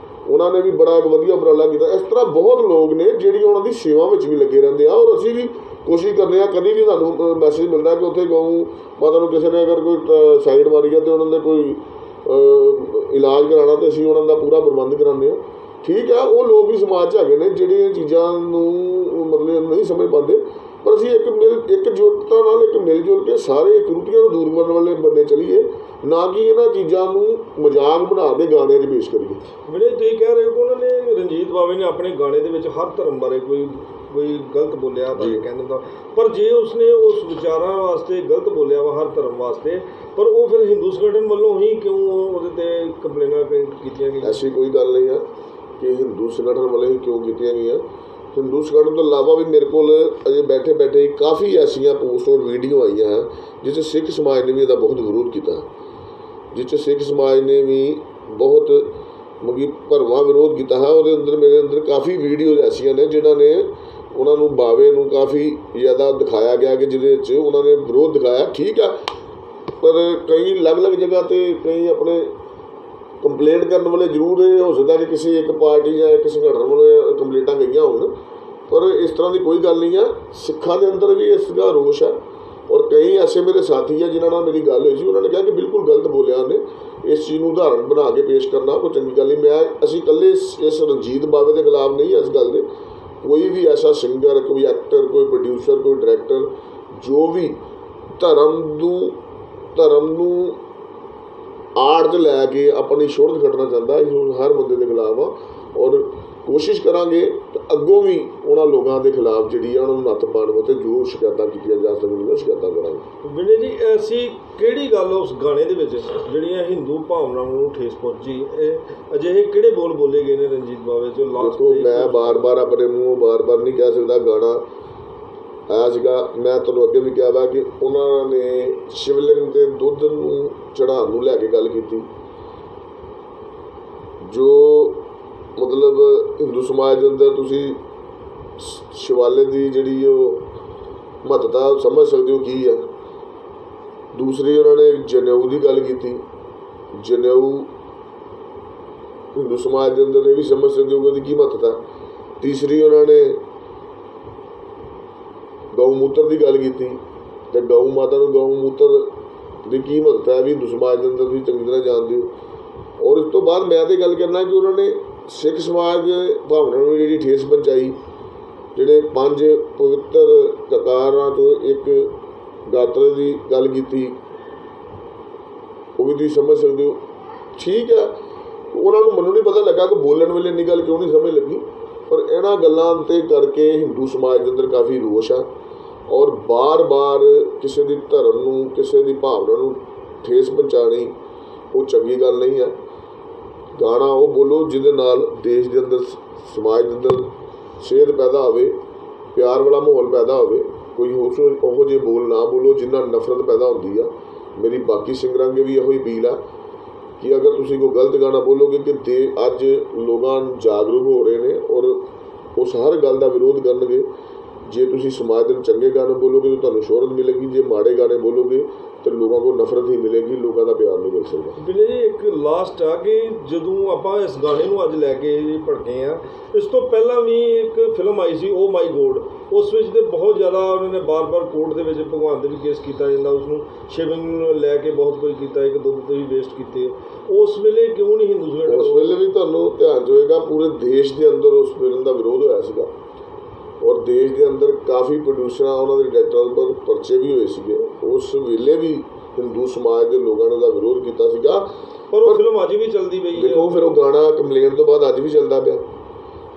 ਉਹਨਾਂ ਨੇ ਵੀ ਬੜਾ ਇੱਕ ਵਧੀਆ ਉਪਰਾਲਾ ਕੀਤਾ। ਇਸ ਤਰ੍ਹਾਂ ਬਹੁਤ ਲੋਕ ਨੇ ਜਿਹੜੀ ਉਹਨਾਂ ਦੀ ਸੇਵਾ ਵਿੱਚ ਵੀ ਲੱਗੇ ਰਹਿੰਦੇ ਆ। ਔਰ ਅਸੀਂ ਵੀ ਕੋਸ਼ਿਸ਼ ਕਰਦੇ ਹਾਂ, ਕਦੀ ਵੀ ਸਾਨੂੰ ਮੈਸੇਜ ਮਿਲਦਾ ਕਿ ਉੱਥੇ ਗਊ ਮਾਤਾ ਨੂੰ ਕਿਸੇ ਨੇ ਅਗਰ ਕੋਈ ਸਾਈਡ ਮਾਰੀ ਹੈ ਅਤੇ ਉਹਨਾਂ ਦੇ ਕੋਈ ਇਲਾਜ ਕਰਾਉਣਾ, ਤਾਂ ਅਸੀਂ ਉਹਨਾਂ ਦਾ ਪੂਰਾ ਪ੍ਰਬੰਧ ਕਰਾਉਂਦੇ ਹਾਂ। ਠੀਕ ਹੈ, ਉਹ ਲੋਕ ਵੀ ਸਮਾਜ 'ਚ ਹੈਗੇ ਨੇ ਜਿਹੜੇ ਇਹ ਚੀਜ਼ਾਂ ਨੂੰ ਮਤਲਬ ਨਹੀਂ ਸਮਝ ਪਾਉਂਦੇ, ਪਰ ਅਸੀਂ ਇੱਕਜੁੱਟਤਾ ਨਾਲ, ਇੱਕ ਮਿਲ ਜੁਲ ਕੇ ਸਾਰੇ ਕਰੂਤੀਆਂ ਨੂੰ ਦੂਰ ਕਰਨ ਵਾਲੇ ਬੰਦੇ ਚੱਲੀਏ, ਨਾ ਕਿ ਇਹਨਾਂ ਚੀਜ਼ਾਂ ਨੂੰ ਮਜ਼ਾਕ ਬਣਾ ਕੇ ਗਾਣਿਆਂ 'ਚ ਪੇਸ਼ ਕਰੀਏ। ਵੀਰੇ, ਤੁਸੀਂ ਕਹਿ ਰਹੇ ਹੋ ਕਿ ਉਹਨਾਂ ਨੇ ਰਣਜੀਤ ਬਾਵੇ ਨੇ ਆਪਣੇ ਗਾਣੇ ਦੇ ਵਿੱਚ ਹਰ ਧਰਮ ਬਾਰੇ ਕੋਈ ਗਲਤ ਬੋਲਿਆ ਤਾਂ ਕਹਿੰਦੇ ਦਾ, ਪਰ ਜੇ ਉਸਨੇ ਉਸ ਵਿਚਾਰਾਂ ਵਾਸਤੇ ਗਲਤ ਬੋਲਿਆ ਵਾ ਹਰ ਧਰਮ ਵਾਸਤੇ, ਪਰ ਉਹ ਫਿਰ ਹਿੰਦੂ ਸੰਗਠਨ ਵੱਲੋਂ ਹੀ ਕਿਉਂ ਉਹਦੇ 'ਤੇ ਕੰਪਲੇਨਾਂ ਕੀਤੀਆਂ ਗਈਆਂ? ਐਸੀ ਕੋਈ ਗੱਲ ਨਹੀਂ ਆ ਕਿ ਹਿੰਦੂ ਸੰਗਠਨ ਵੱਲੋਂ ਹੀ ਕਿਉਂ ਕੀਤੀਆਂ ਗਈਆਂ। ਹਿੰਦੂ ਸੰਗਠਨ ਤੋਂ ਇਲਾਵਾ ਵੀ ਮੇਰੇ ਕੋਲ ਅਜੇ ਬੈਠੇ ਬੈਠੇ ਕਾਫੀ ਐਸੀਆਂ ਪੋਸਟ ਔਰ ਵੀਡੀਓ ਆਈਆਂ ਹਨ ਜਿਸ 'ਚ ਸਿੱਖ ਸਮਾਜ ਨੇ ਵੀ ਇਹਦਾ ਬਹੁਤ ਵਿਰੋਧ ਕੀਤਾ, ਜਿਸ 'ਚ ਸਿੱਖ ਸਮਾਜ ਨੇ ਵੀ ਬਹੁਤ ਭਰਵਾਂ ਵਿਰੋਧ ਕੀਤਾ ਹੈ। ਉਹਦੇ ਅੰਦਰ ਮੇਰੇ ਅੰਦਰ ਕਾਫੀ ਵੀਡੀਓਜ਼ ਐਸੀਆਂ ਨੇ ਜਿਨ੍ਹਾਂ ਨੇ ਉਹਨਾਂ ਨੂੰ ਬਾਵੇ ਨੂੰ ਕਾਫੀ ਜ਼ਿਆਦਾ ਦਿਖਾਇਆ ਗਿਆ ਕਿ ਜਿਹਦੇ ਵਿੱਚ ਉਹਨਾਂ ਨੇ ਵਿਰੋਧ ਦਿਖਾਇਆ। ਠੀਕ ਆ, ਪਰ ਕਈ ਅਲੱਗ-ਅਲੱਗ ਜਗ੍ਹਾ 'ਤੇ ਕਈ ਆਪਣੇ ਕੰਪਲੇਂਟ ਕਰਨ ਵਾਲੇ ਜ਼ਰੂਰ ਇਹ ਹੋ ਸਕਦਾ ਕਿ ਕਿਸੇ ਇੱਕ ਪਾਰਟੀ ਜਾਂ ਇੱਕ ਸੰਗਠਨ ਵੱਲੋਂ ਕੰਪਲੇਂਟਾਂ ਗਈਆਂ ਹੋਣ, ਪਰ ਇਸ ਤਰ੍ਹਾਂ ਦੀ ਕੋਈ ਗੱਲ ਨਹੀਂ ਆ। ਸਿੱਖਾਂ ਦੇ ਅੰਦਰ ਵੀ ਇਸ ਦਾ ਰੋਸ਼ ਹੈ, ਔਰ ਕਈ ਐਸੇ ਮੇਰੇ ਸਾਥੀ ਆ ਜਿਨ੍ਹਾਂ ਨਾਲ ਮੇਰੀ ਗੱਲ ਹੋਈ ਸੀ, ਉਹਨਾਂ ਨੇ ਕਿਹਾ ਕਿ ਬਿਲਕੁਲ ਗਲਤ ਬੋਲਿਆ ਉਹਨੇ। ਇਸ ਚੀਜ਼ ਨੂੰ ਉਦਾਹਰਨ ਬਣਾ ਕੇ ਪੇਸ਼ ਕਰਨਾ ਕੋਈ ਚੰਗੀ ਗੱਲ ਨਹੀਂ। ਅਸੀਂ ਇਕੱਲੇ ਇਸ ਰਣਜੀਤ ਬਾਵੇ ਦੇ ਖਿਲਾਫ ਨਹੀਂ, ਇਸ ਗੱਲ ਦੇ ਕੋਈ ਵੀ ਐਸਾ ਸਿੰਗਰ, ਕੋਈ ਐਕਟਰ, ਕੋਈ ਪ੍ਰੋਡਿਊਸਰ, ਕੋਈ ਡਾਇਰੈਕਟਰ ਜੋ ਵੀ ਧਰਮ ਨੂੰ ਆੜ 'ਚ ਲੈ ਕੇ ਆਪਣੀ ਸ਼ੋਹਰਤ ਕੱਢਣਾ ਚਾਹੁੰਦਾ। ਇਸ ਹਰ ਬੰਦੇ ਦੇ ਖਿਲਾਫ ਆ ਔਰ ਕੋਸ਼ਿਸ਼ ਕਰਾਂਗੇ ਅੱਗੋਂ ਵੀ ਉਹਨਾਂ ਲੋਕਾਂ ਦੇ ਖਿਲਾਫ ਜਿਹੜੀ ਆ ਉਹਨਾਂ ਨੂੰ ਨੱਥ ਪਾਉਣ ਵਾਸਤੇ ਜੋ ਸ਼ਿਕਾਇਤਾਂ ਕੀਤੀਆਂ ਜਾ ਸਕਦੀਆਂ ਸ਼ਿਕਾਇਤਾਂ ਕਰਾਂਗੇ। ਵਿਨੇ ਜੀ, ਅਸੀਂ ਕਿਹੜੀ ਗੱਲ ਉਸ ਗਾਣੇ ਦੇ ਵਿੱਚ ਜਿਹੜੀਆਂ ਹਿੰਦੂ ਭਾਵਨਾਵਾਂ ਨੂੰ ਠੇਸ ਪਹੁੰਚੀ, ਇਹ ਅਜਿਹੇ ਕਿਹੜੇ ਬੋਲ ਬੋਲੇ ਗਏ ਨੇ ਰਣਜੀਤ ਬਾਵੇ ਜੋ ਲਾਸਟ? ਦੇਖੋ, ਮੈਂ ਬਾਰ-ਬਾਰ ਆਪਣੇ ਮੂੰਹੋਂ ਬਾਰ-ਬਾਰ ਨਹੀਂ ਕਹਿ ਸਕਦਾ। ਗਾਣਾ ਆਇਆ ਸੀਗਾ, ਮੈਂ ਤੁਹਾਨੂੰ ਅੱਗੇ ਵੀ ਕਿਹਾ ਵਾ ਕਿ ਉਹਨਾਂ ਨੇ ਸ਼ਿਵਲਿੰਗ ਦੇ ਦੁੱਧ ਨੂੰ ਚੜ੍ਹਾਉਣ ਨੂੰ ਲੈ ਕੇ ਗੱਲ ਕੀਤੀ, ਜੋ ਮਤਲਬ ਹਿੰਦੂ ਸਮਾਜ ਦੇ ਅੰਦਰ ਤੁਸੀਂ ਸ਼ਿਵਾਲੇ ਦੀ ਜਿਹੜੀ ਉਹ ਮਹੱਤਤਾ ਸਮਝ ਸਕਦੇ ਹੋ ਕੀ ਹੈ। ਦੂਸਰੀ ਉਹਨਾਂ ਨੇ ਜਨੇਊ ਦੀ ਗੱਲ ਕੀਤੀ, ਜਨੇਊ ਹਿੰਦੂ ਸਮਾਜ ਦੇ ਅੰਦਰ ਇਹ ਵੀ ਸਮਝ ਸਕਦੇ ਹੋ ਉਹਦੀ ਕੀ ਮਹੱਤਤਾ। ਤੀਸਰੀ ਉਹਨਾਂ ਨੇ ਗਊ ਮੂਤਰ ਦੀ ਗੱਲ ਕੀਤੀ ਤੇ ਗਊ ਮਾਤਾ ਨੂੰ ਗਊ ਮੂਤਰ ਦੀ ਕੀ ਮਹੱਤਤਾ ਹੈ ਵੀ ਹਿੰਦੂ ਸਮਾਜ ਦੇ ਅੰਦਰ ਤੁਸੀਂ ਚੰਗੀ ਤਰ੍ਹਾਂ ਜਾਣਦੇ ਹੋ। ਔਰ ਇਸ ਤੋਂ ਬਾਅਦ ਮੈਂ ਤਾਂ ਗੱਲ ਕਰਨਾ ਕਿ ਉਹਨਾਂ ਨੇ ਸਿੱਖ ਸਮਾਜ ਭਾਵਨਾ ਨੂੰ ਜਿਹੜੀ ਠੇਸ ਪਹੁੰਚਾਈ, ਜਿਹੜੇ 5 ਪਵਿੱਤਰ ਕਕਾਰਾਂ ਤੋਂ ਇੱਕ ਗਾਤਰੇ ਦੀ ਗੱਲ ਕੀਤੀ, ਉਹ ਵੀ ਤੁਸੀਂ ਸਮਝ ਸਕਦੇ ਹੋ। ਠੀਕ ਹੈ, ਉਹਨਾਂ ਨੂੰ ਮੈਨੂੰ ਨਹੀਂ ਪਤਾ ਲੱਗਾ ਕਿ ਬੋਲਣ ਵੇਲੇ ਇੰਨੀ ਗੱਲ ਕਿਉਂ ਨਹੀਂ ਸਮਝ ਲੱਗੀ, ਪਰ ਇਹਨਾਂ ਗੱਲਾਂ 'ਤੇ ਕਰਕੇ ਹਿੰਦੂ ਸਮਾਜ ਦੇ ਅੰਦਰ ਕਾਫੀ ਰੋਸ਼ ਆ ਔਰ ਬਾਰ-ਬਾਰ ਕਿਸੇ ਦੀ ਧਰਮ ਨੂੰ, ਕਿਸੇ ਦੀ ਭਾਵਨਾ ਨੂੰ ਠੇਸ ਪਹੁੰਚਾਉਣੀ ਉਹ ਚੰਗੀ ਗੱਲ ਨਹੀਂ ਹੈ। ਗਾਣਾ ਉਹ ਬੋਲੋ ਜਿਹਦੇ ਨਾਲ ਦੇਸ਼ ਦੇ ਅੰਦਰ, ਸਮਾਜ ਦੇ ਅੰਦਰ ਸੇਧ ਪੈਦਾ ਹੋਵੇ, ਪਿਆਰ ਵਾਲਾ ਮਾਹੌਲ ਪੈਦਾ ਹੋਵੇ। ਕੋਈ ਉਹੋ ਜਿਹੇ ਬੋਲ ਨਾ ਬੋਲੋ ਜਿੰਨਾਂ ਨਫ਼ਰਤ ਪੈਦਾ ਹੁੰਦੀ ਆ। ਮੇਰੀ ਬਾਕੀ ਸਿੰਗਰਾਂ ਅੱਗੇ ਵੀ ਇਹੋ ਹੀ ਅਪੀਲ ਆ ਕਿ ਅਗਰ ਤੁਸੀਂ ਕੋਈ ਗਲਤ ਗਾਣਾ ਬੋਲੋਗੇ ਕਿ ਅੱਜ ਲੋਕਾਂ ਜਾਗਰੂਕ ਹੋ ਰਹੇ ਨੇ ਔਰ ਉਸ ਹਰ ਗੱਲ ਦਾ ਵਿਰੋਧ ਕਰਨਗੇ। ਜੇ ਤੁਸੀਂ ਸਮਾਜ ਦੇ ਚੰਗੇ ਗਾਣੇ ਬੋਲੋਗੇ ਤਾਂ ਤੁਹਾਨੂੰ ਸ਼ੋਹਰਤ ਮਿਲੇਗੀ, ਜੇ ਮਾੜੇ ਗਾਣੇ ਬੋਲੋਗੇ ਤਾਂ ਲੋਕਾਂ ਕੋਲ ਨਫ਼ਰਤ ਹੀ ਮਿਲੇਗੀ, ਲੋਕਾਂ ਦਾ ਪਿਆਰ ਨਹੀਂ ਮਿਲ ਸਕਦਾ। ਬਿਨੇ ਜੀ, ਇੱਕ ਲਾਸਟ ਆ ਕਿ ਜਦੋਂ ਆਪਾਂ ਇਸ ਗਾਣੇ ਨੂੰ ਅੱਜ ਲੈ ਕੇ ਭੜਕੇ ਆ, ਇਸ ਤੋਂ ਪਹਿਲਾਂ ਵੀ ਇੱਕ ਫਿਲਮ ਆਈ ਸੀ ਓ ਮਾਈ ਗੋਡ, ਉਸ ਵਿੱਚ ਤੇ ਬਹੁਤ ਜ਼ਿਆਦਾ ਉਹਨਾਂ ਨੇ ਬਾਰ-ਬਾਰ ਕੋਰਟ ਦੇ ਵਿੱਚ ਭਗਵਾਨ ਦੇ ਵੀ ਕੇਸ ਕੀਤਾ ਜਾਂਦਾ, ਉਸਨੂੰ ਸ਼ਿਵਿੰਗ ਨੂੰ ਲੈ ਕੇ ਬਹੁਤ ਕੁਝ ਕੀਤਾ, ਇੱਕ ਦੁੱਧ ਤੁਸੀਂ ਵੇਸਟ ਕੀਤੇ। ਉਸ ਵੇਲੇ ਕਿਉਂ ਨਹੀਂ ਹਿੰਦੂ ਸਮਾਜ? ਉਸ ਵੇਲੇ ਵੀ ਤੁਹਾਨੂੰ ਧਿਆਨ 'ਚ ਹੋਏਗਾ ਪੂਰੇ ਦੇਸ਼ ਦੇ ਅੰਦਰ ਉਸ ਫਿਲਮ ਦਾ ਵਿਰੋਧ ਹੋਇਆ ਸੀਗਾ ਔਰ ਦੇਸ਼ ਦੇ ਅੰਦਰ ਕਾਫੀ ਪ੍ਰੋਡਿਊਸਰਾਂ, ਉਹਨਾਂ ਦੇ ਡਾਇਰੈਕਟਰਾਂ ਉੱਪਰ ਪਰਚੇ ਵੀ ਹੋਏ ਸੀਗੇ। ਉਸ ਵੇਲੇ ਵੀ ਹਿੰਦੂ ਸਮਾਜ ਦੇ ਲੋਕਾਂ ਨੇ ਉਹਦਾ ਵਿਰੋਧ ਕੀਤਾ ਸੀਗਾ, ਪਰ ਉਹ ਫਿਲਮ ਅੱਜ ਵੀ ਚੱਲਦੀ ਪਈ ਹੈ। ਦੇਖੋ, ਫਿਰ ਉਹ ਗਾਣਾ ਕੰਪਲੇਂਟ ਤੋਂ ਬਾਅਦ ਅੱਜ ਵੀ ਚੱਲਦਾ ਪਿਆ।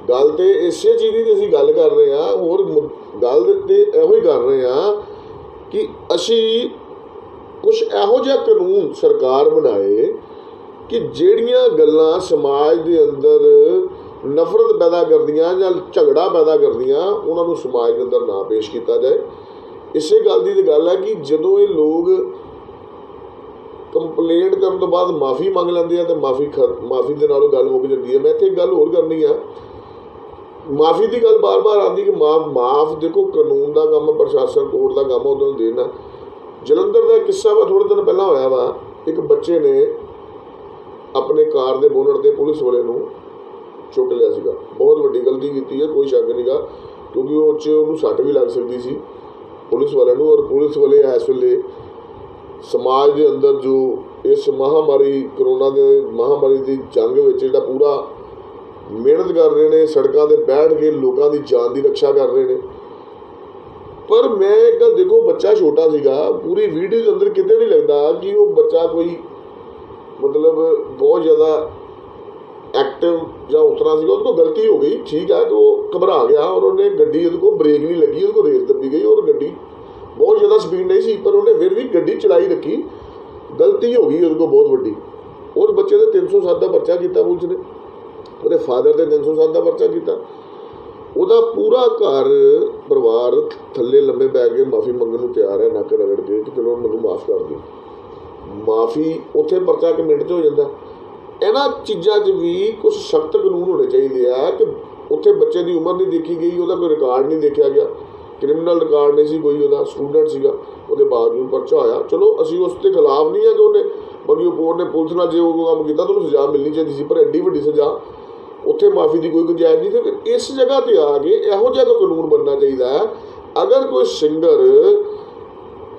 ਗੱਲ ਤੇ ਇਸੇ ਚੀਜ਼ ਦੀ ਅਸੀਂ ਗੱਲ ਕਰ ਰਹੇ ਹਾਂ, ਹੋਰ ਗੱਲ ਤੇ ਇਹੋ ਹੀ ਕਰ ਰਹੇ ਹਾਂ ਕਿ ਅਸੀਂ ਕੁਛ ਇਹੋ ਜਿਹਾ ਕਾਨੂੰਨ ਸਰਕਾਰ ਬਣਾਏ ਕਿ ਜਿਹੜੀਆਂ ਗੱਲਾਂ ਸਮਾਜ ਦੇ ਅੰਦਰ ਨਫ਼ਰਤ ਪੈਦਾ ਕਰਦੀਆਂ ਜਾਂ ਝਗੜਾ ਪੈਦਾ ਕਰਦੀਆਂ, ਉਹਨਾਂ ਨੂੰ ਸਮਾਜ ਦੇ ਅੰਦਰ ਨਾ ਪੇਸ਼ ਕੀਤਾ ਜਾਏ। ਇਸੇ ਗੱਲ ਦੀ ਤਾਂ ਗੱਲ ਹੈ ਕਿ ਜਦੋਂ ਇਹ ਲੋਕ ਕੰਪਲੇਂਟ ਕਰਨ ਤੋਂ ਬਾਅਦ ਮਾफ़ੀ ਮੰਗ ਲੈਂਦੇ ਆ ਤੇ ਮਾफ़ੀ ਦੇ ਨਾਲੋਂ ਗੱਲ ਮੁੱਕ ਜਾਂਦੀ ਹੈ। ਮੈਂ ਇੱਥੇ ਇੱਕ ਗੱਲ ਹੋਰ ਕਰਨੀ ਆ, ਮਾफ़ੀ ਦੀ ਗੱਲ ਬਾਰ-ਬਾਰ ਆਉਂਦੀ ਕਿ ਮਾफ़ ਦੇਖੋ, ਕਾਨੂੰਨ ਦਾ ਕੰਮ, ਪ੍ਰਸ਼ਾਸਨ ਕੋਰਟ ਦਾ ਕੰਮ ਉਹਨਾਂ ਨੂੰ ਦੇਣਾ। ਜਲੰਧਰ ਦਾ ਕਿੱਸਾ ਵਾ, ਥੋੜ੍ਹੇ ਦਿਨ ਪਹਿਲਾਂ ਹੋਇਆ ਵਾ, ਇੱਕ ਬੱਚੇ ਨੇ ਆਪਣੇ ਕਾਰ ਦੇ ਬੋਨਟ ਤੇ ਪੁਲਿਸ ਵਾਲੇ ਨੂੰ ਚੁੱਕ ਲਿਆ ਸੀਗਾ। ਬਹੁਤ ਵੱਡੀ ਗਲਤੀ ਕੀਤੀ ਹੈ, ਕੋਈ ਸ਼ੱਕ ਨਹੀਂਗਾ, ਕਿਉਂਕਿ ਉਹ 'ਚ ਉਹਨੂੰ ਸੱਟ ਵੀ ਲੱਗ ਸਕਦੀ ਸੀ ਪੁਲਿਸ ਵਾਲਿਆਂ ਨੂੰ। ਔਰ ਪੁਲਿਸ ਵਾਲੇ ਇਸ ਵੇਲੇ ਸਮਾਜ ਦੇ ਅੰਦਰ ਜੋ ਇਸ ਮਹਾਂਮਾਰੀ, ਕਰੋਨਾ ਦੇ ਮਹਾਂਮਾਰੀ ਦੀ ਜੰਗ ਵਿੱਚ ਜਿਹੜਾ ਪੂਰਾ ਮਿਹਨਤ ਕਰ ਰਹੇ ਨੇ, ਸੜਕਾਂ 'ਤੇ ਬੈਠ ਕੇ ਲੋਕਾਂ ਦੀ ਜਾਨ ਦੀ ਰੱਖਿਆ ਕਰ ਰਹੇ ਨੇ। ਪਰ ਮੈਂ ਇੱਕ ਗੱਲ ਦੇਖੋ, ਬੱਚਾ ਛੋਟਾ ਸੀਗਾ, ਪੂਰੀ ਵੀਡੀਓ ਦੇ ਅੰਦਰ ਕਿਤੇ ਨਹੀਂ ਲੱਗਦਾ ਕਿ ਉਹ ਬੱਚਾ ਕੋਈ ਮਤਲਬ ਬਹੁਤ ਜ਼ਿਆਦਾ ਐਕਟਿਵ ਜਾਂ ਉਤਰਾ ਸੀਗਾ। ਉਹਦੇ ਕੋਲ ਗਲਤੀ ਹੋ ਗਈ, ਠੀਕ ਹੈ, ਕਿ ਉਹ ਘਬਰਾ ਗਿਆ ਔਰ ਉਹਨੇ ਗੱਡੀ, ਉਹਦੇ ਕੋਲ ਬ੍ਰੇਕ ਨਹੀਂ ਲੱਗੀ, ਉਹਦੇ ਕੋਲ ਰੇਸ ਦੱਬੀ ਗਈ ਔਰ ਗੱਡੀ ਬਹੁਤ ਜ਼ਿਆਦਾ ਸਪੀਡ ਨਹੀਂ ਸੀ, ਪਰ ਉਹਨੇ ਫਿਰ ਵੀ ਗੱਡੀ ਚਲਾਈ ਰੱਖੀ। ਗਲਤੀ ਹੋ ਗਈ ਉਹਦੇ ਕੋਲ ਬਹੁਤ ਵੱਡੀ। ਉਸ ਬੱਚੇ ਦੇ 307 ਦਾ ਪਰਚਾ ਕੀਤਾ ਪੁਲਿਸ ਨੇ, ਉਹਦੇ ਫਾਦਰ ਤੇ 307 ਦਾ ਪਰਚਾ ਕੀਤਾ। ਉਹਦਾ ਪੂਰਾ ਘਰ ਪਰਿਵਾਰ ਥੱਲੇ ਲੰਮੇ ਪੈ ਕੇ ਮਾਫ਼ੀ ਮੰਗਣ ਨੂੰ ਤਿਆਰ ਹੈ, ਨੱਕ ਰਗੜ ਕੇ ਕਿ ਚਲੋ ਮੈਨੂੰ ਮਾਫ਼ ਕਰ ਦਿਓ। ਮਾਫ਼ੀ ਉੱਥੇ ਪਰਚਾ ਇੱਕ ਮਿੰਟ 'ਚ ਹੋ ਜਾਂਦਾ। ਇਹਨਾਂ ਚੀਜ਼ਾਂ 'ਚ ਵੀ ਕੁਝ ਸਖਤ ਕਾਨੂੰਨ ਹੋਣੇ ਚਾਹੀਦੇ ਆ ਕਿ ਉੱਥੇ ਬੱਚੇ ਦੀ ਉਮਰ ਨਹੀਂ ਦੇਖੀ ਗਈ, ਉਹਦਾ ਕੋਈ ਰਿਕਾਰਡ ਨਹੀਂ ਦੇਖਿਆ ਗਿਆ, ਕ੍ਰਿਮੀਨਲ ਰਿਕਾਰਡ ਨਹੀਂ ਸੀ ਕੋਈ, ਉਹਦਾ ਸਟੂਡੈਂਟ ਸੀਗਾ, ਉਹਦੇ ਬਾਵਜੂਦ ਪਰਚਾ ਹੋਇਆ। ਚਲੋ ਅਸੀਂ ਉਸ ਦੇ ਖਿਲਾਫ ਨਹੀਂ ਹੈ ਕਿ ਉਹਨੇ ਬਲਕਿ ਕੋਰਟ ਨੇ ਪੁਲਿਸ ਨਾਲ ਜੇ ਉਹ ਕੰਮ ਕੀਤਾ ਤਾਂ ਉਹਨੂੰ ਸਜ਼ਾ ਮਿਲਣੀ ਚਾਹੀਦੀ ਸੀ, ਪਰ ਐਡੀ ਵੱਡੀ ਸਜ਼ਾ ਉੱਥੇ ਮਾਫ਼ੀ ਦੀ ਕੋਈ ਗੁੰਜਾਇਸ਼ ਨਹੀਂ। ਤੇ ਇਸ ਜਗ੍ਹਾ 'ਤੇ ਆ ਕੇ ਇਹੋ ਜਿਹਾ ਕਾਨੂੰਨ ਬਣਨਾ ਚਾਹੀਦਾ ਹੈ। ਅਗਰ ਕੋਈ ਸਿੰਗਰ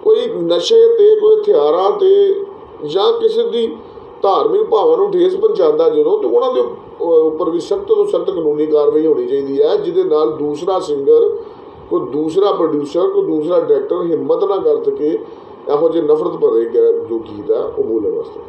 ਕੋਈ ਨਸ਼ੇ 'ਤੇ, ਕੋਈ ਹਥਿਆਰਾਂ 'ਤੇ ਜਾਂ ਕਿਸੇ ਦੀ ਧਾਰਮਿਕ ਭਾਵਨਾ ਨੂੰ ਠੇਸ ਪਹੁੰਚਾਉਂਦਾ ਜਦੋਂ, ਤਾਂ ਉਹਨਾਂ ਦੇ ਉੱਪਰ ਵੀ ਸਖਤ ਤੋਂ ਸਖਤ ਕਾਨੂੰਨੀ ਕਾਰਵਾਈ ਹੋਣੀ ਚਾਹੀਦੀ ਹੈ, ਜਿਹਦੇ ਨਾਲ ਦੂਸਰਾ ਸਿੰਗਰ, ਕੋਈ ਦੂਸਰਾ ਪ੍ਰੋਡਿਊਸਰ, ਕੋਈ ਦੂਸਰਾ ਡਾਇਰੈਕਟਰ ਹਿੰਮਤ ਨਾ ਕਰ ਸਕੇ ਇਹੋ ਜਿਹੇ ਨਫ਼ਰਤ ਭਰੇ ਜੋ ਗੀਤ ਹੈ ਉਹ ਬੋਲਣ ਵਾਸਤੇ।